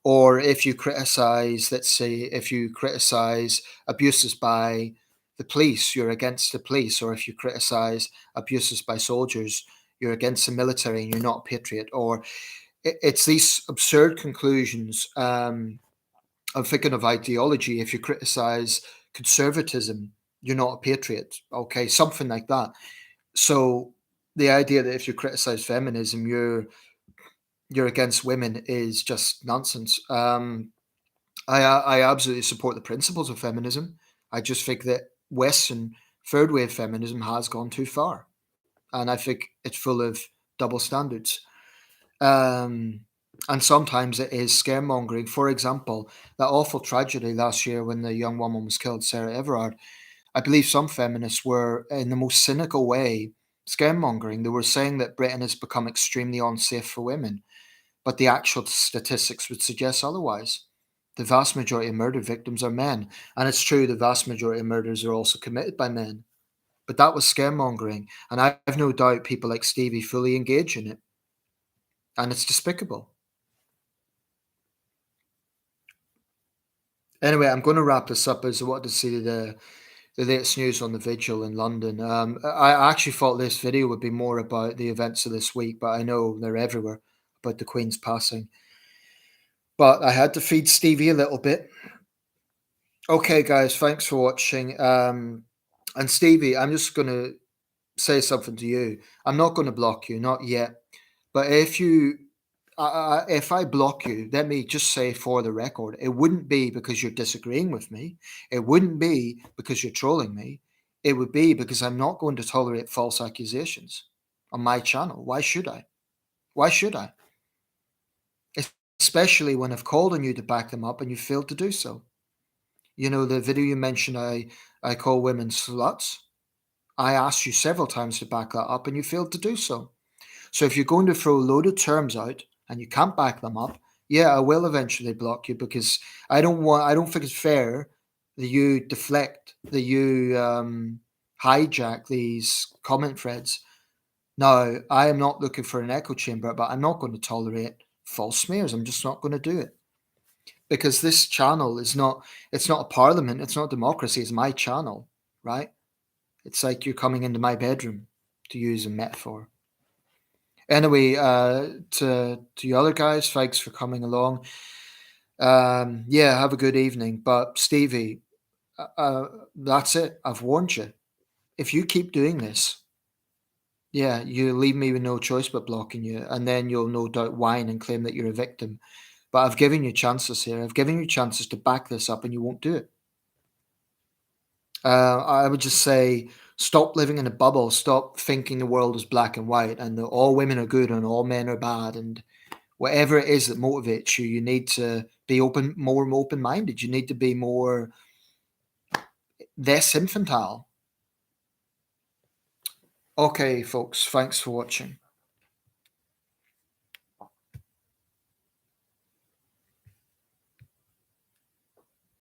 Speaker 1: Or if you criticize, let's say, if you criticize abuses by the police, you're against the police. Or if you criticize abuses by soldiers, you're against the military and you're not a patriot. Or it's these absurd conclusions. I'm thinking of ideology. If you criticize conservatism, you're not a patriot. Okay, something like that. So the idea that if you criticize feminism, you're against women is just nonsense. I absolutely support the principles of feminism. I just think that Western third wave feminism has gone too far, and I think it's full of double standards. Um, and sometimes it is scaremongering. For example, that awful tragedy last year when the young woman was killed, Sarah Everard. I believe some feminists were, in the most cynical way, scaremongering. They were saying that Britain has become extremely unsafe for women, but the actual statistics would suggest otherwise. The vast majority of murder victims are men, and it's true the vast majority of murders are also committed by men. But that was scaremongering, and I've no doubt people like Stevie fully engage in it, and it's despicable. Anyway, I'm going to wrap this up as I wanted to see the latest news on the vigil in London. I actually thought this video would be more about the events of this week, but I know they're everywhere about the Queen's passing. But I had to feed Stevie a little bit. Okay, guys, thanks for watching. And Stevie, I'm just going to say something to you. I'm not going to block you, not yet. But if I block you, let me just say for the record, it wouldn't be because you're disagreeing with me. It wouldn't be because you're trolling me. It would be because I'm not going to tolerate false accusations on my channel. Why should I? Why should I? Especially when I've called on you to back them up and you failed to do so. You know, the video you mentioned, I call women sluts. I asked you several times to back that up and you failed to do so. So if you're going to throw a load of terms out and you can't back them up, yeah, I will eventually block you because I don't think it's fair that you deflect, that you hijack these comment threads. Now, I am not looking for an echo chamber, but I'm not going to tolerate false smears. I'm just not going to do it because this channel is not, it's not a parliament, it's not democracy, it's my channel, right? It's like you're coming into my bedroom, to use a metaphor. Anyway, to you other guys, thanks for coming along. Yeah, have a good evening. But Stevie, that's it. I've warned you. If you keep doing this, yeah, you leave me with no choice but blocking you, and then you'll no doubt whine and claim that you're a victim. But I've given you chances here. I've given you chances to back this up, and you won't do it. I would just say stop living in a bubble. Stop thinking the world is black and white, and that all women are good and all men are bad, and whatever it is that motivates you, you need to be more open minded. You need to be more less infantile. Okay, folks, thanks for watching.